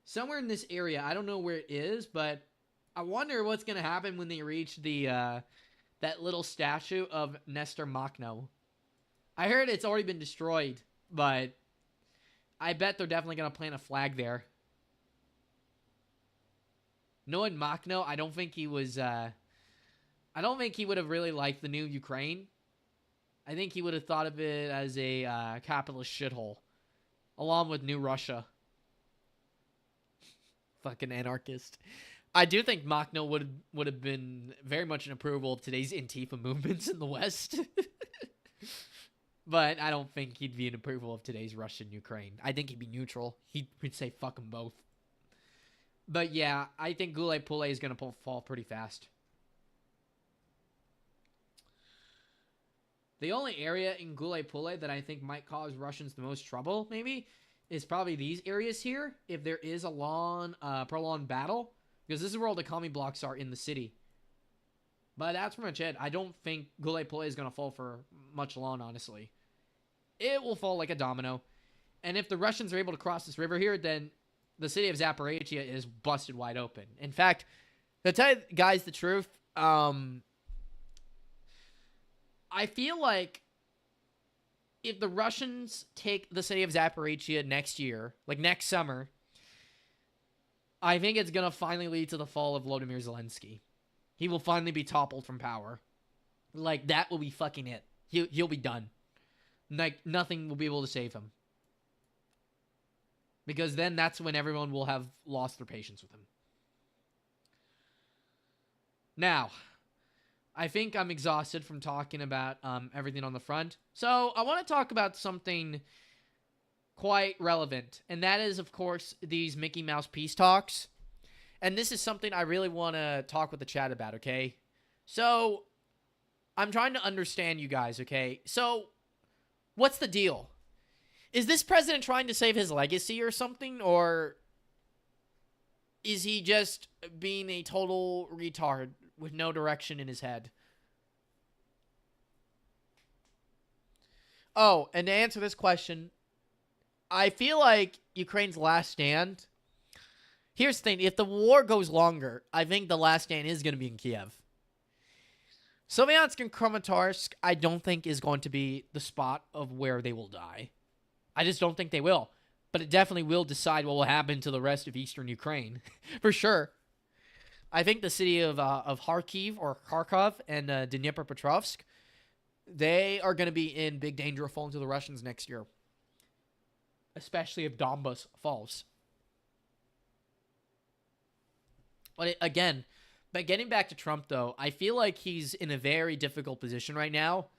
Somewhere in this area. I don't know where it is, but I wonder what's going to happen when they reach the, that little statue of Nestor Makhno. I heard it's already been destroyed, but I bet they're definitely going to plant a flag there. Knowing Makhno, I don't think he was, I don't think he would have really liked the new Ukraine. I think he would have thought of it as a capitalist shithole, along with New Russia. Fucking anarchist. I do think Makhno would have been very much an approval of today's Antifa movements in the West. But I don't think he'd be an approval of today's Russian-Ukraine. I think he'd be neutral. He'd say fuck them both. But yeah, I think Gulay Pulay is going to fall pretty fast. The only area in Gulay Pulay that I think might cause Russians the most trouble, maybe, is probably these areas here, if there is a long, prolonged battle. Because this is where all the commie blocks are in the city. But that's pretty much it. I don't think Gulay Pulay is going to fall for much long, honestly. It will fall like a domino. And if the Russians are able to cross this river here, then the city of Zaporizhia is busted wide open. In fact, to tell you guys the truth, I feel like if the Russians take the city of Zaporizhia next year, like next summer, I think it's going to finally lead to the fall of Volodymyr Zelensky. He will finally be toppled from power. Like, that will be fucking it. He'll be done. Like, nothing will be able to save him. Because then that's when everyone will have lost their patience with him. Now, I think I'm exhausted from talking about everything on the front. So, I want to talk about something quite relevant. And that is, of course, these Mickey Mouse peace talks. And this is something I really want to talk with the chat about, okay? So, I'm trying to understand you guys, okay? So, what's the deal? Is this president trying to save his legacy or something? Or is he just being a total retard with no direction in his head? Oh, and to answer this question, I feel like Ukraine's last stand... Here's the thing. If the war goes longer, I think the last stand is going to be in Kiev. Sloviansk and Kramatorsk, I don't think is going to be the spot of where they will die. I just don't think they will. But it definitely will decide what will happen to the rest of eastern Ukraine. For sure. I think the city of Kharkiv or Kharkov and Dnipropetrovsk, they are going to be in big danger of falling to the Russians next year. Especially if Donbas falls. But getting back to Trump, though, I feel like he's in a very difficult position right now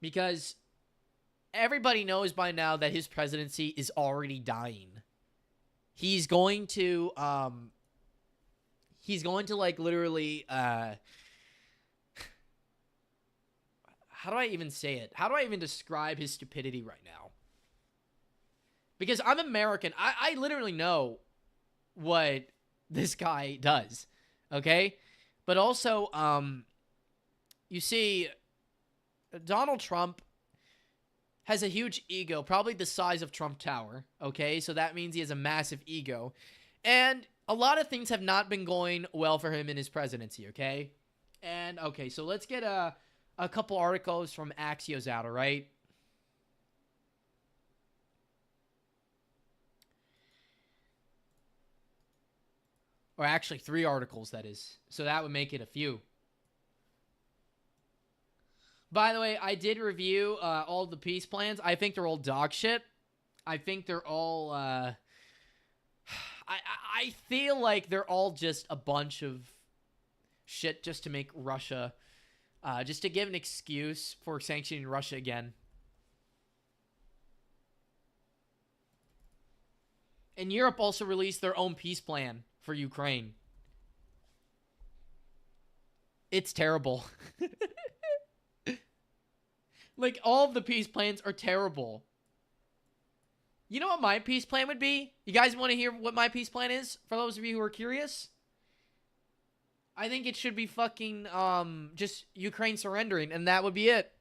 because everybody knows by now that his presidency is already dying. He's going to like literally, how do I even say it? How do I even describe his stupidity right now? Because I'm American. I literally know what this guy does, okay? But also, you see, Donald Trump has a huge ego, probably the size of Trump Tower, okay? So that means he has a massive ego. And a lot of things have not been going well for him in his presidency, okay? And, okay, so let's get a couple articles from Axios out, all right? Or actually 3 articles, that is. So that would make it a few. By the way, I did review all the peace plans. I think they're all dog shit. I think they're all... I feel like they're all just a bunch of shit just to make Russia... just to give an excuse for sanctioning Russia again. And Europe also released their own peace plan for Ukraine. It's terrible. Like, all of the peace plans are terrible. You know what my peace plan would be? You guys want to hear what my peace plan is? For those of you who are curious? I think it should be fucking just Ukraine surrendering, and that would be it.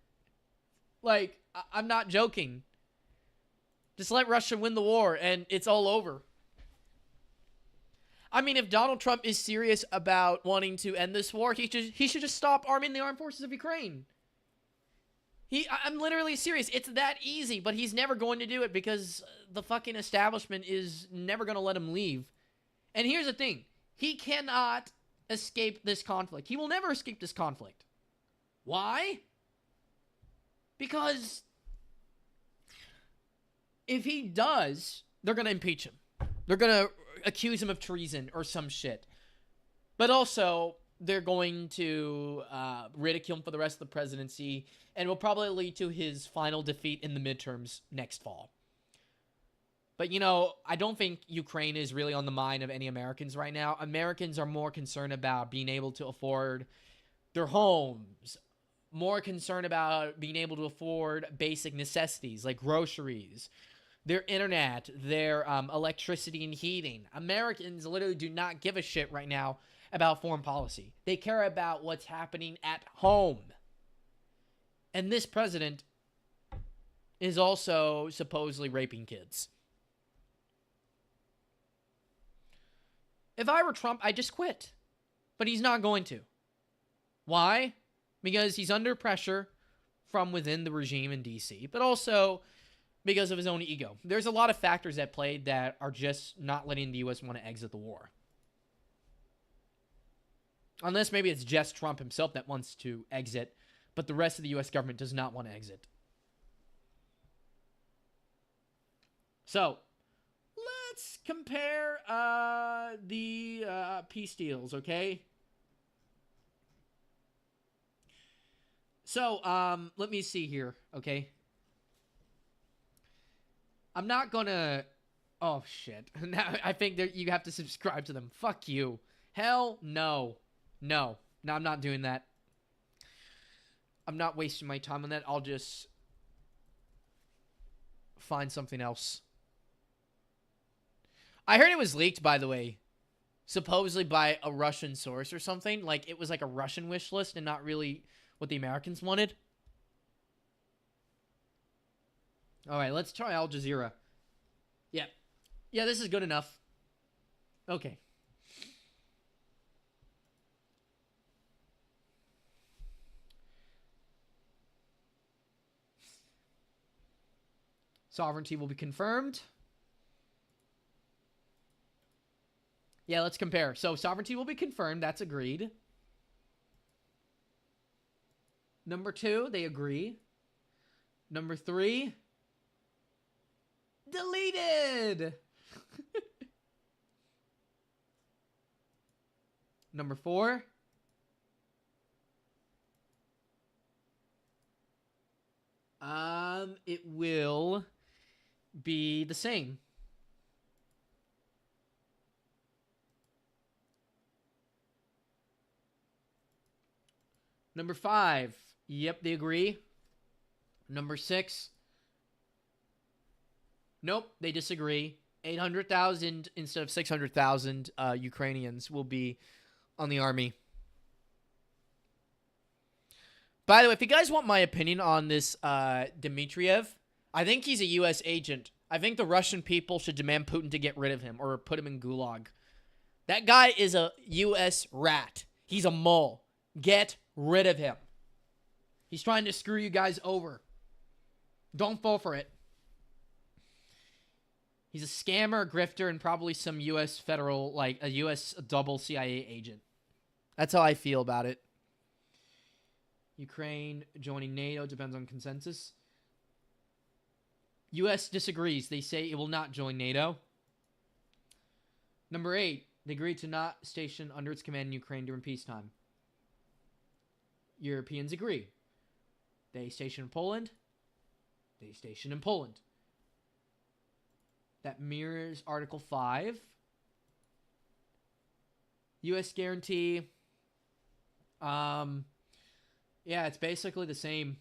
Like, I'm not joking. Just let Russia win the war, and it's all over. I mean, if Donald Trump is serious about wanting to end this war, he should just stop arming the armed forces of Ukraine. I'm literally serious. It's that easy, but he's never going to do it because the fucking establishment is never going to let him leave. And here's the thing. He cannot escape this conflict. He will never escape this conflict. Why? Because if he does, they're going to impeach him. They're going to accuse him of treason or some shit. But also, they're going to ridicule him for the rest of the presidency, and will probably lead to his final defeat in the midterms next fall. But, you know, I don't think Ukraine is really on the mind of any Americans right now. Americans are more concerned about being able to afford their homes, more concerned about being able to afford basic necessities like groceries, their internet, their electricity and heating. Americans literally do not give a shit right now about foreign policy. They care about what's happening at home. And this president is also supposedly raping kids. If I were Trump, I'd just quit. But he's not going to. Why? Because he's under pressure from within the regime in DC, but also because of his own ego. There's a lot of factors at play that are just not letting the U.S. want to exit the war. Unless maybe it's just Trump himself that wants to exit, but the rest of the U.S. government does not want to exit. So, let's compare the peace deals, okay? So, let me see here, okay? I'm not gonna... Oh, shit. Now, I think that you have to subscribe to them. Fuck you. Hell no. No, I'm not doing that. I'm not wasting my time on that. I'll just find something else. I heard it was leaked, by the way. Supposedly by a Russian source or something. Like, it was like a Russian wish list and not really what the Americans wanted. Alright, let's try Al Jazeera. Yeah. Yeah, this is good enough. Okay. Sovereignty will be confirmed. Yeah, let's compare. So, sovereignty will be confirmed. That's agreed. Number 2, they agree. Number 3, deleted. Number 4, it will be the same. Number 5, yep, they agree. Number 6, nope, they disagree. 800,000 instead of 600,000 Ukrainians will be on the army. By the way, if you guys want my opinion on this Dmitriev, I think he's a U.S. agent. I think the Russian people should demand Putin to get rid of him or put him in gulag. That guy is a U.S. rat. He's a mole. Get rid of him. He's trying to screw you guys over. Don't fall for it. He's a scammer, a grifter, and probably some U.S. federal, like a U.S. double CIA agent. That's how I feel about it. Ukraine joining NATO depends on consensus. U.S. disagrees. They say it will not join NATO. Number 8, they agreed to not station under its command in Ukraine during peacetime. Europeans agree. They station in Poland. They station in Poland. That mirrors Article 5. U.S. guarantee. Yeah, it's basically the same.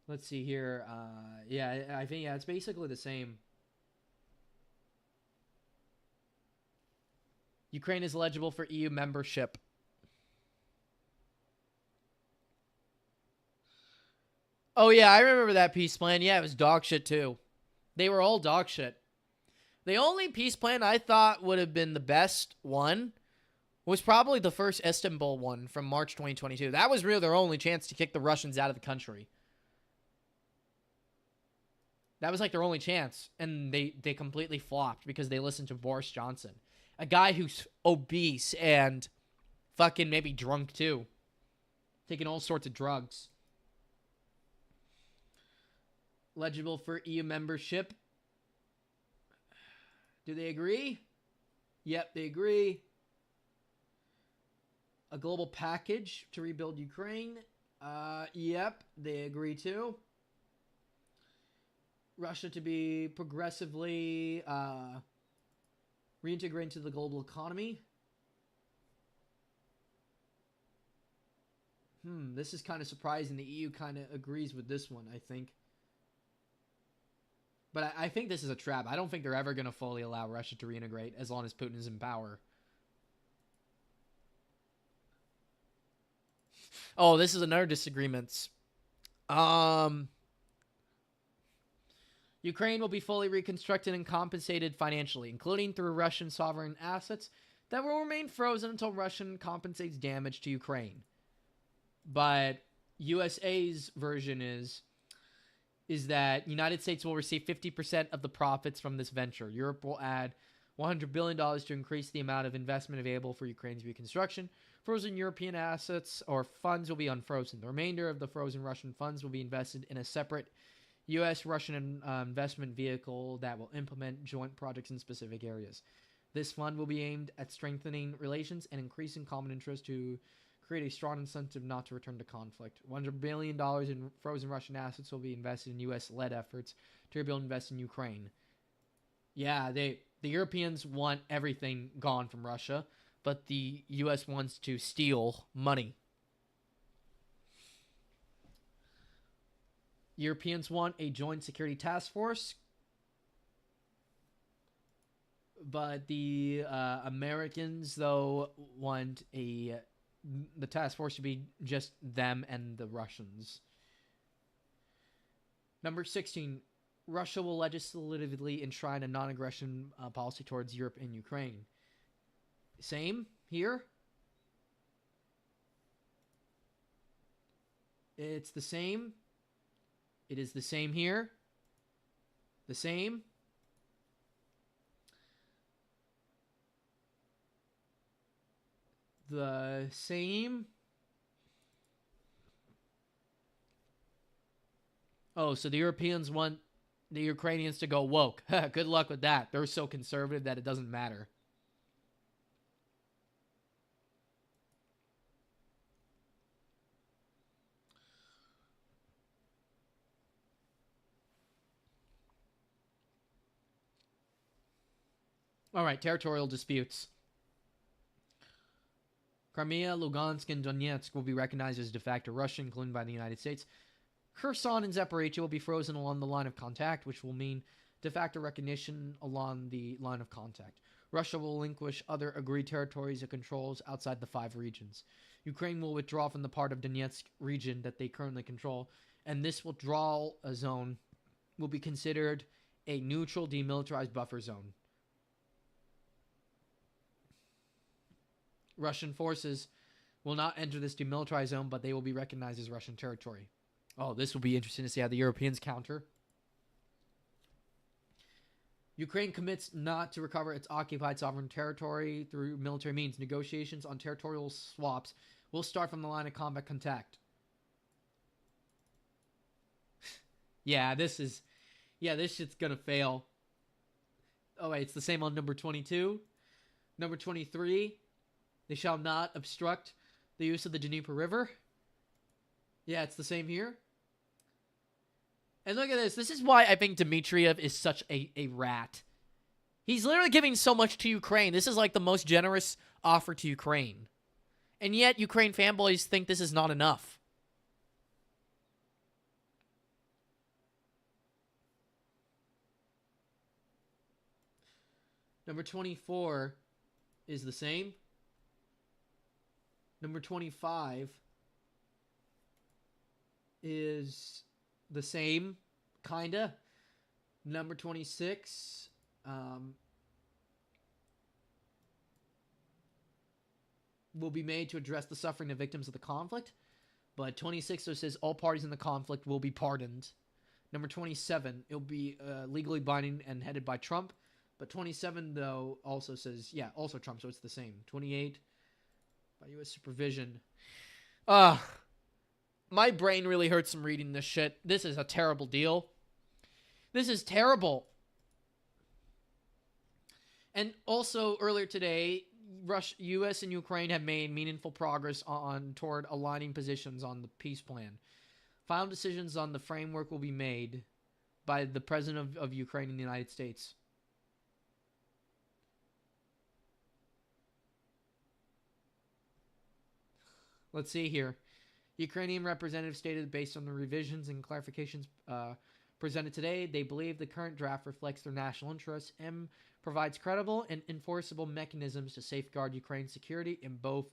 Let's see here. Yeah, I think, yeah, it's basically the same. Ukraine is eligible for EU membership. Oh, yeah, I remember that peace plan. Yeah, it was dog shit, too. They were all dog shit. The only peace plan I thought would have been the best one was probably the first Istanbul one from March 2022. That was really their only chance to kick the Russians out of the country. That was like their only chance. And they completely flopped because they listened to Boris Johnson. A guy who's obese and fucking maybe drunk too. Taking all sorts of drugs. Eligible for EU membership. Do they agree? Yep, they agree. A global package to rebuild Ukraine. Yep, they agree too. Russia to be progressively reintegrated into the global economy. This is kind of surprising. The EU kind of agrees with this one, I think. But I think this is a trap. I don't think they're ever going to fully allow Russia to reintegrate as long as Putin is in power. Oh, this is another disagreement. Ukraine will be fully reconstructed and compensated financially, including through Russian sovereign assets that will remain frozen until Russia compensates damage to Ukraine. But USA's version is that United States will receive 50% of the profits from this venture. Europe will add $100 billion to increase the amount of investment available for Ukraine's reconstruction. Frozen European assets or funds will be unfrozen. The remainder of the frozen Russian funds will be invested in a separate U.S.-Russian investment vehicle that will implement joint projects in specific areas. This fund will be aimed at strengthening relations and increasing common interest to create a strong incentive not to return to conflict. $100 billion in frozen Russian assets will be invested in U.S.-led efforts to rebuild and invest in Ukraine. Yeah, the Europeans want everything gone from Russia, but the U.S. wants to steal money. Europeans want a joint security task force, but the Americans, though, want the task force to be just them and the Russians. Number 16, Russia will legislatively enshrine a non-aggression policy towards Europe and Ukraine. Same here. It's the same. It is the same here. The same. The same. Oh, so the Europeans want the Ukrainians to go woke. Good luck with that. They're so conservative that it doesn't matter. All right, territorial disputes. Crimea, Lugansk, and Donetsk will be recognized as de facto Russian, including by the United States. Kherson and Zaporizhia will be frozen along the line of contact, which will mean de facto recognition along the line of contact. Russia will relinquish other agreed territories it controls outside the 5 regions. Ukraine will withdraw from the part of Donetsk region that they currently control, and this withdrawal zone will be considered a neutral demilitarized buffer zone. Russian forces will not enter this demilitarized zone, but they will be recognized as Russian territory. Oh, this will be interesting to see how the Europeans counter. Ukraine commits not to recover its occupied sovereign territory through military means. Negotiations on territorial swaps will start from the line of combat contact. this shit's gonna fail. Oh, wait, it's the same on number 22. Number 23. They shall not obstruct the use of the Dnieper River. Yeah, it's the same here. And look at this. This is why I think Dmitriev is such a rat. He's literally giving so much to Ukraine. This is like the most generous offer to Ukraine. And yet, Ukraine fanboys think this is not enough. Number 24 is the same. Number 25 is the same, kinda. Number 26, will be made to address the suffering of victims of the conflict. But 26 so says all parties in the conflict will be pardoned. Number 27, it'll be legally binding and headed by Trump. But 27, though, also says, yeah, also Trump, so it's the same. 28, by U.S. supervision. My brain really hurts from reading this shit. This is a terrible deal. This is terrible. And also, earlier today, U.S. and Ukraine have made meaningful progress toward aligning positions on the peace plan. Final decisions on the framework will be made by the President of Ukraine and the United States. Let's see here. Ukrainian representative stated based on the revisions and clarifications presented today, they believe the current draft reflects their national interests and provides credible and enforceable mechanisms to safeguard Ukraine's security in both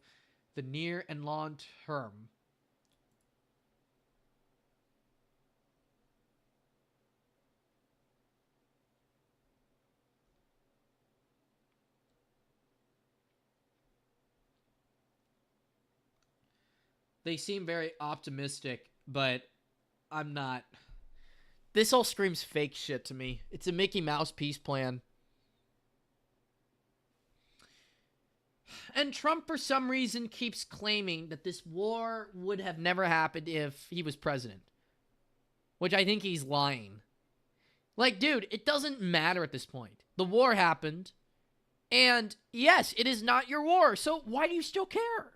the near and long term. They seem very optimistic, but I'm not. This all screams fake shit to me. It's a Mickey Mouse peace plan. And Trump, for some reason, keeps claiming that this war would have never happened if he was president. Which I think he's lying. Like, dude, it doesn't matter at this point. The war happened. And, yes, it is not your war. So why do you still care?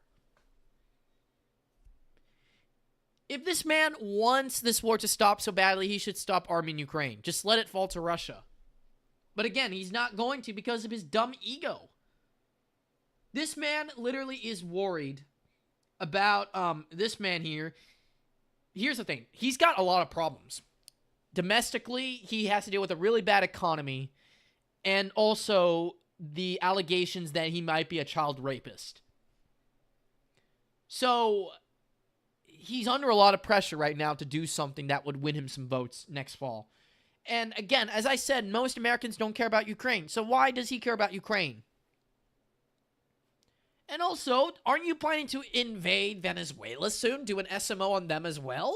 If this man wants this war to stop so badly, he should stop arming Ukraine. Just let it fall to Russia. But again, he's not going to because of his dumb ego. This man literally is worried about this man here. Here's the thing. He's got a lot of problems. Domestically, he has to deal with a really bad economy and also the allegations that he might be a child rapist. So he's under a lot of pressure right now to do something that would win him some votes next fall. And again, as I said, most Americans don't care about Ukraine. So why does he care about Ukraine? And also, aren't you planning to invade Venezuela soon? Do an SMO on them as well?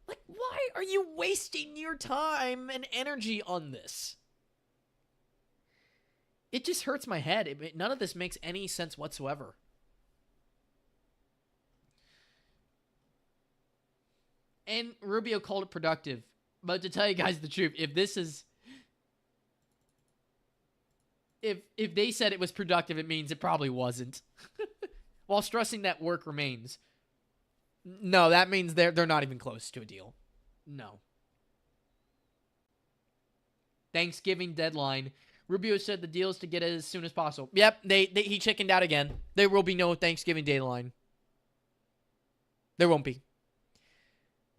Like, why are you wasting your time and energy on this? It just hurts my head. None of this makes any sense whatsoever. And Rubio called it productive. But to tell you guys the truth, if this is... If they said it was productive, it means it probably wasn't. While stressing that work remains. No, that means they're not even close to a deal. No. Thanksgiving deadline. Rubio said the deal is to get it as soon as possible. Yep, he chickened out again. There will be no Thanksgiving deadline. There won't be.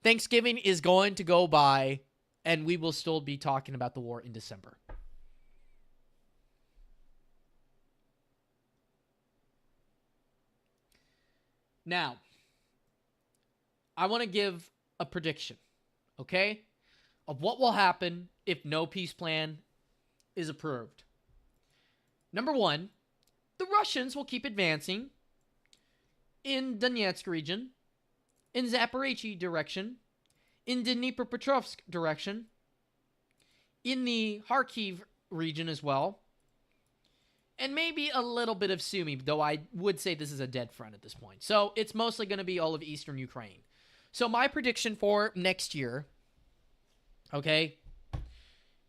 Thanksgiving is going to go by, and we will still be talking about the war in December. Now, I want to give a prediction, okay, of what will happen if no peace plan is approved. Number one, the Russians will keep advancing in Donetsk region, in Zaporizhzhia direction, in Dnipropetrovsk direction, in the Kharkiv region as well, and maybe a little bit of Sumy, though I would say this is a dead front at this point. So it's mostly going to be all of eastern Ukraine. So my prediction for next year, okay,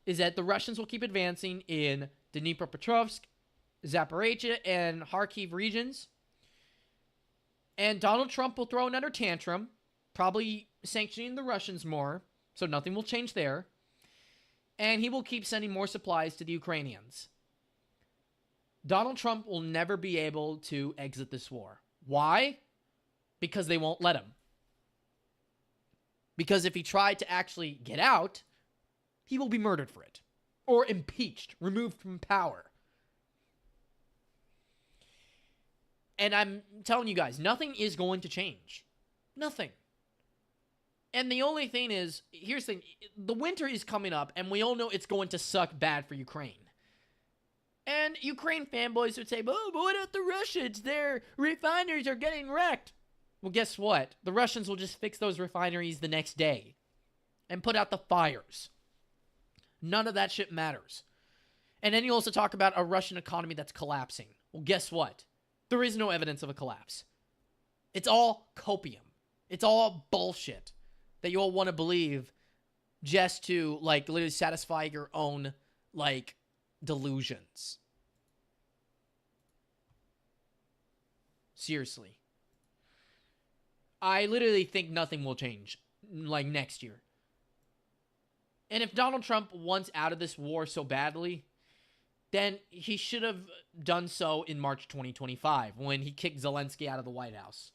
is that the Russians will keep advancing in Dnipropetrovsk, Zaporizhzhia, and Kharkiv regions. And Donald Trump will throw another tantrum, probably sanctioning the Russians more, so nothing will change there. And he will keep sending more supplies to the Ukrainians. Donald Trump will never be able to exit this war. Why? Because they won't let him. Because if he tried to actually get out, he will be murdered for it. Or impeached, removed from power. And I'm telling you guys, nothing is going to change. Nothing. And the only thing is, here's the thing, the winter is coming up, and we all know it's going to suck bad for Ukraine. And Ukraine fanboys would say, oh, but what about the Russians? Their refineries are getting wrecked. Well, guess what? The Russians will just fix those refineries the next day and put out the fires. None of that shit matters. And then you also talk about a Russian economy that's collapsing. Well, guess what? There is no evidence of a collapse. It's all copium. It's all bullshit that you all want to believe just to, like, literally satisfy your own, like, delusions. Seriously. I literally think nothing will change, like, next year. And if Donald Trump wants out of this war so badly, then he should have done so in March 2025 when he kicked Zelensky out of the White House.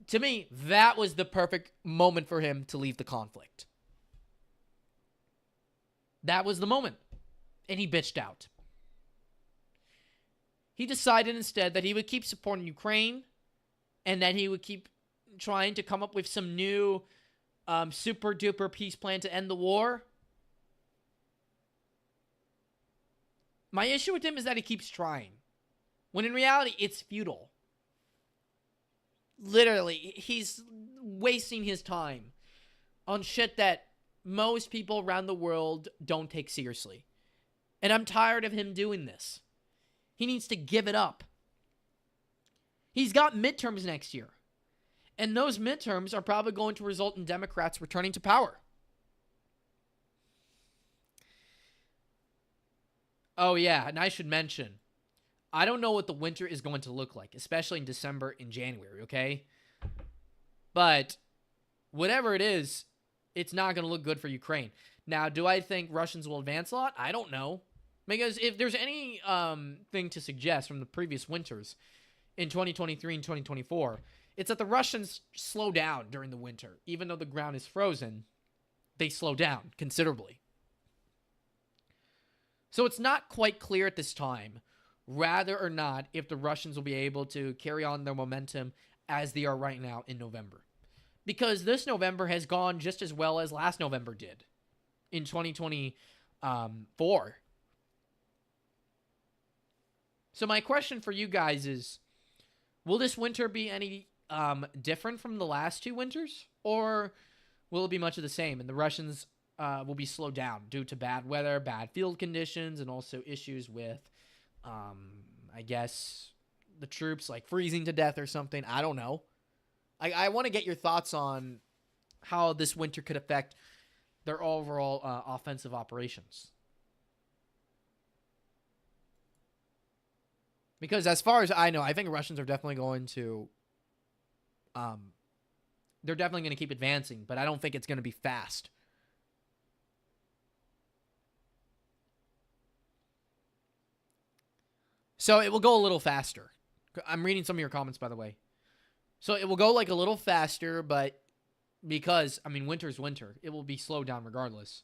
To me, that was the perfect moment for him to leave the conflict. That was the moment. And he bitched out. He decided instead that he would keep supporting Ukraine and that he would keep trying to come up with some new super duper peace plan to end the war. My issue with him is that he keeps trying, when in reality, it's futile. Literally, he's wasting his time on shit that most people around the world don't take seriously. And I'm tired of him doing this. He needs to give it up. He's got midterms next year. And those midterms are probably going to result in Democrats returning to power. Oh, yeah, and I should mention, I don't know what the winter is going to look like, especially in December and January, okay? But whatever it is, it's not going to look good for Ukraine. Now, do I think Russians will advance a lot? I don't know. Because if there's any thing to suggest from the previous winters in 2023 and 2024, it's that the Russians slow down during the winter. Even though the ground is frozen, they slow down considerably. So it's not quite clear at this time whether or not if the Russians will be able to carry on their momentum as they are right now in November. Because this November has gone just as well as last November did in 2024. So my question for you guys is, will this winter be any different from the last two winters? Or will it be much of the same and the Russians will be slowed down due to bad weather, bad field conditions, and also issues with, I guess, the troops like freezing to death or something? I don't know. I want to get your thoughts on how this winter could affect their overall offensive operations. Because as far as I know, I think Russians are definitely going to, they're definitely going to keep advancing, but I don't think it's going to be fast. So it will go a little faster. I'm reading some of your comments, by the way. So it will go like a little faster, but because, I mean, winter's winter, it will be slowed down regardless.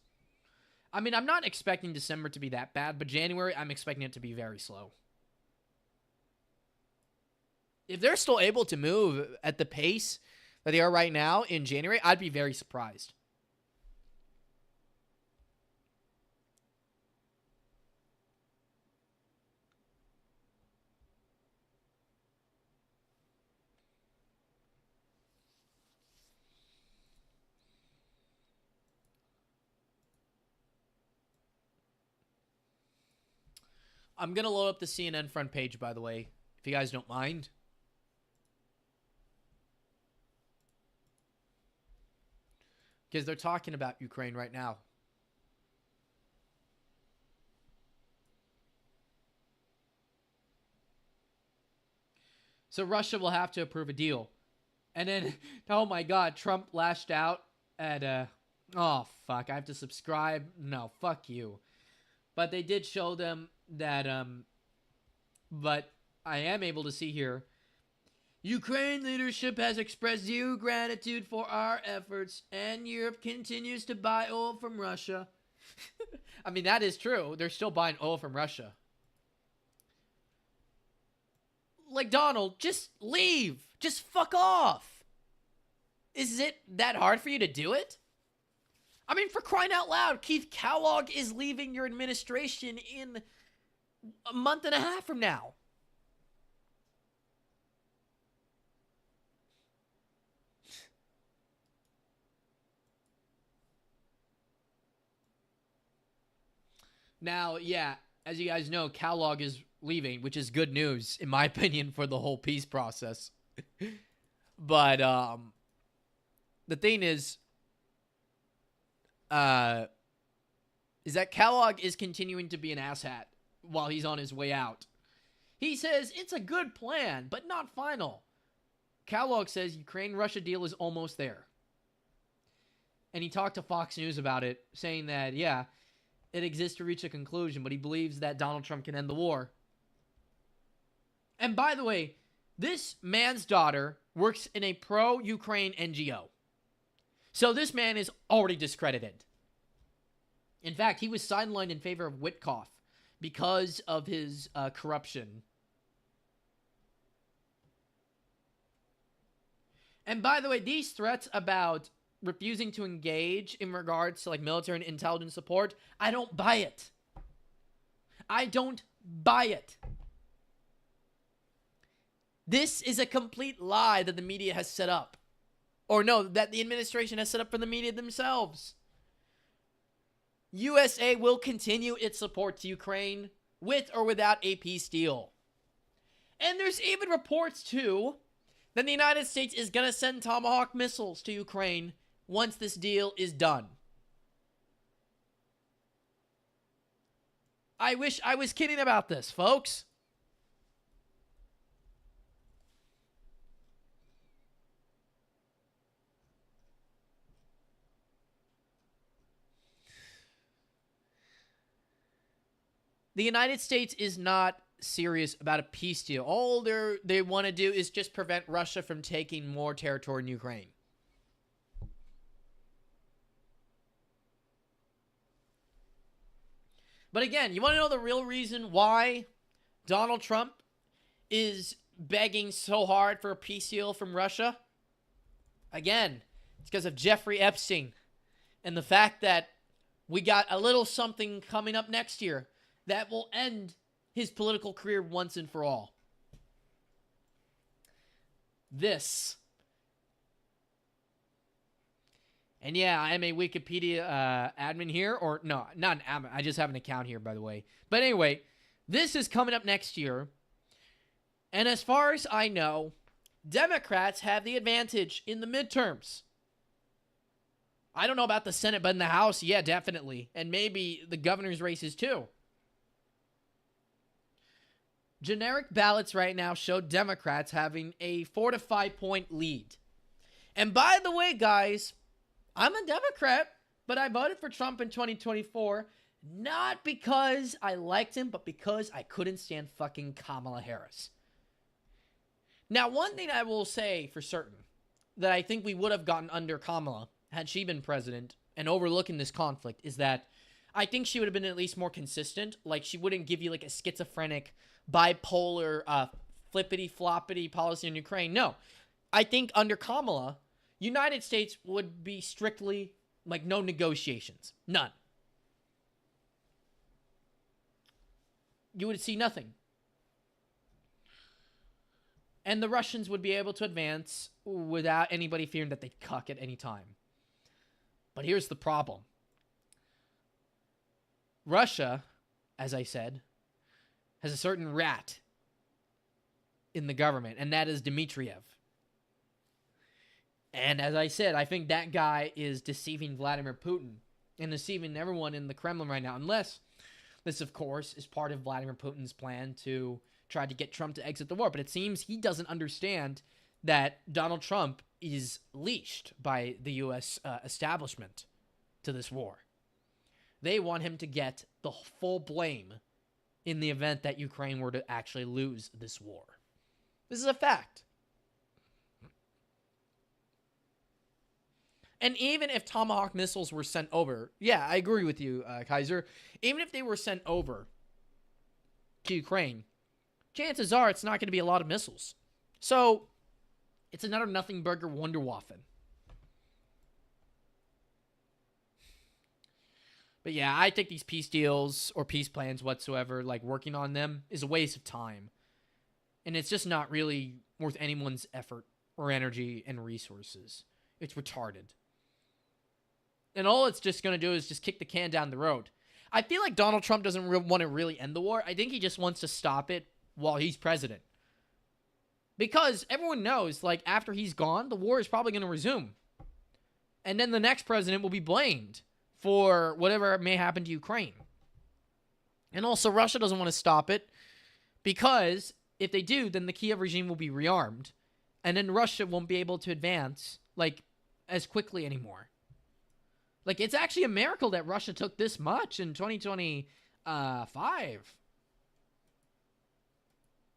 I mean, I'm not expecting December to be that bad, but January, I'm expecting it to be very slow. If they're still able to move at the pace that they are right now in January, I'd be very surprised. I'm going to load up the CNN front page, by the way, if you guys don't mind. Because they're talking about Ukraine right now. So Russia will have to approve a deal. And then, oh my God, Trump lashed out at, oh fuck, I have to subscribe. No, fuck you. But they did show them that, but I am able to see here, Ukraine leadership has expressed zero gratitude for our efforts, and Europe continues to buy oil from Russia. I mean, that is true. They're still buying oil from Russia. like, Donald, just leave. Just fuck off. Is it that hard for you to do it? I mean, for crying out loud, Keith Kellogg is leaving your administration in a month and a half from now. Now, yeah, as you guys know, Kellogg is leaving, which is good news, in my opinion, for the whole peace process. But the thing is that Kellogg is continuing to be an asshat while he's on his way out. He says it's a good plan, but not final. Kellogg says Ukraine-Russia deal is almost there. And he talked to Fox News about it, saying that, yeah, it exists to reach a conclusion, but he believes that Donald Trump can end the war. And by the way, this man's daughter works in a pro-Ukraine NGO. So this man is already discredited. In fact, he was sidelined in favor of Witkoff because of his corruption. And by the way, these threats about refusing to engage in regards to like military and intelligence support, I don't buy it. I don't buy it. This is a complete lie that the media has set up. Or no, that the administration has set up for the media themselves. USA will continue its support to Ukraine with or without a peace deal. And there's even reports too that the United States is going to send Tomahawk missiles to Ukraine once this deal is done. I wish I was kidding about this, folks. The United States is not serious about a peace deal. All they want to do is just prevent Russia from taking more territory in Ukraine. But again, you want to know the real reason why Donald Trump is begging so hard for a peace deal from Russia? Again, it's because of Jeffrey Epstein and the fact that we got a little something coming up next year that will end his political career once and for all. This. And yeah, I am a Wikipedia admin here. Or no, not an admin. I just have an account here, by the way. But anyway, this is coming up next year. And as far as I know, Democrats have the advantage in the midterms. I don't know about the Senate, but in the House, yeah, definitely. And maybe the governor's races too. Generic ballots right now show Democrats having a 4 to 5 point lead. And by the way, guys, I'm a Democrat, but I voted for Trump in 2024, not because I liked him, but because I couldn't stand fucking Kamala Harris. Now, one thing I will say for certain that I think we would have gotten under Kamala had she been president and overlooking this conflict is that I think she would have been at least more consistent. Like, she wouldn't give you like a schizophrenic, bipolar, flippity-floppity policy in Ukraine. No. I think under Kamala, United States would be strictly, like, no negotiations. None. You would see nothing. And the Russians would be able to advance without anybody fearing that they'd cuck at any time. But here's the problem. Russia, as I said, has a certain rat in the government, and that is Dmitriev. And as I said, I think that guy is deceiving Vladimir Putin and deceiving everyone in the Kremlin right now, unless this, of course, is part of Vladimir Putin's plan to try to get Trump to exit the war. But it seems he doesn't understand that Donald Trump is leashed by the U.S. Establishment to this war. They want him to get the full blame in the event that Ukraine were to actually lose this war. This is a fact. And even if Tomahawk missiles were sent over, yeah, I agree with you, Kaiser. Even if they were sent over to Ukraine, chances are it's not going to be a lot of missiles. So it's another nothing burger Wunderwaffen. But yeah, I think these peace deals or peace plans whatsoever, like working on them, is a waste of time. And it's just not really worth anyone's effort or energy and resources. It's retarded. And all it's just going to do is just kick the can down the road. I feel like Donald Trump doesn't want to really end the war. I think he just wants to stop it while he's president. Because everyone knows, like, after he's gone, the war is probably going to resume. And then the next president will be blamed for whatever may happen to Ukraine. And also, Russia doesn't want to stop it because if they do, then the Kiev regime will be rearmed. And then Russia won't be able to advance, like, as quickly anymore. Like, it's actually a miracle that Russia took this much in 2025.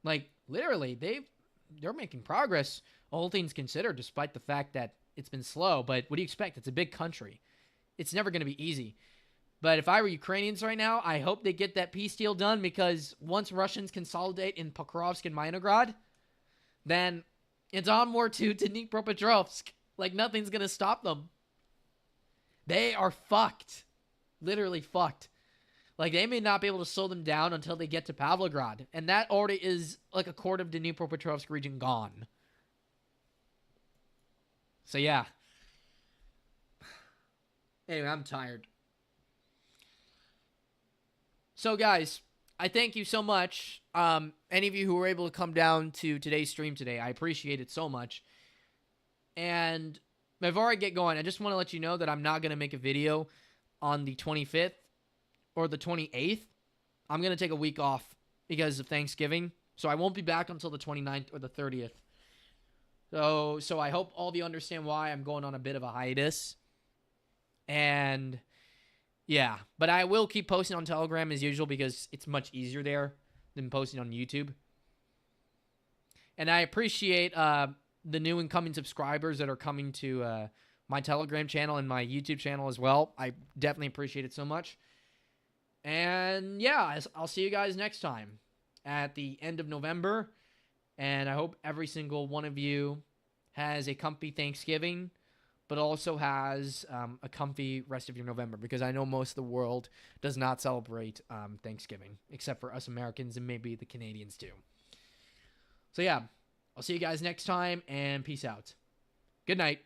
Like, literally, they're making progress, all things considered, despite the fact that it's been slow. But what do you expect? It's a big country. It's never going to be easy. But if I were Ukrainians right now, I hope they get that peace deal done, because once Russians consolidate in Pokrovsk and Minograd, then it's onward to Dnipropetrovsk. Like, nothing's going to stop them. They are fucked. Literally fucked. Like, they may not be able to slow them down until they get to Pavlograd. And that already is like a quarter of the Dnipropetrovsk region gone. So, yeah. Anyway, I'm tired. So, guys, I thank you so much. Any of you who were able to come down to today's stream today, I appreciate it so much. And before I get going, I just want to let you know that I'm not going to make a video on the 25th or the 28th. I'm going to take a week off because of Thanksgiving. So I won't be back until the 29th or the 30th. So I hope all of you understand why I'm going on a bit of a hiatus. And yeah, but I will keep posting on Telegram as usual because it's much easier there than posting on YouTube. And I appreciate the new incoming subscribers that are coming to my Telegram channel and my YouTube channel as well. I definitely appreciate it so much. And yeah, I'll see you guys next time at the end of November. And I hope every single one of you has a comfy Thanksgiving, but also has a comfy rest of your November, because I know most of the world does not celebrate Thanksgiving, except for us Americans and maybe the Canadians too. So yeah, I'll see you guys next time, and peace out. Good night.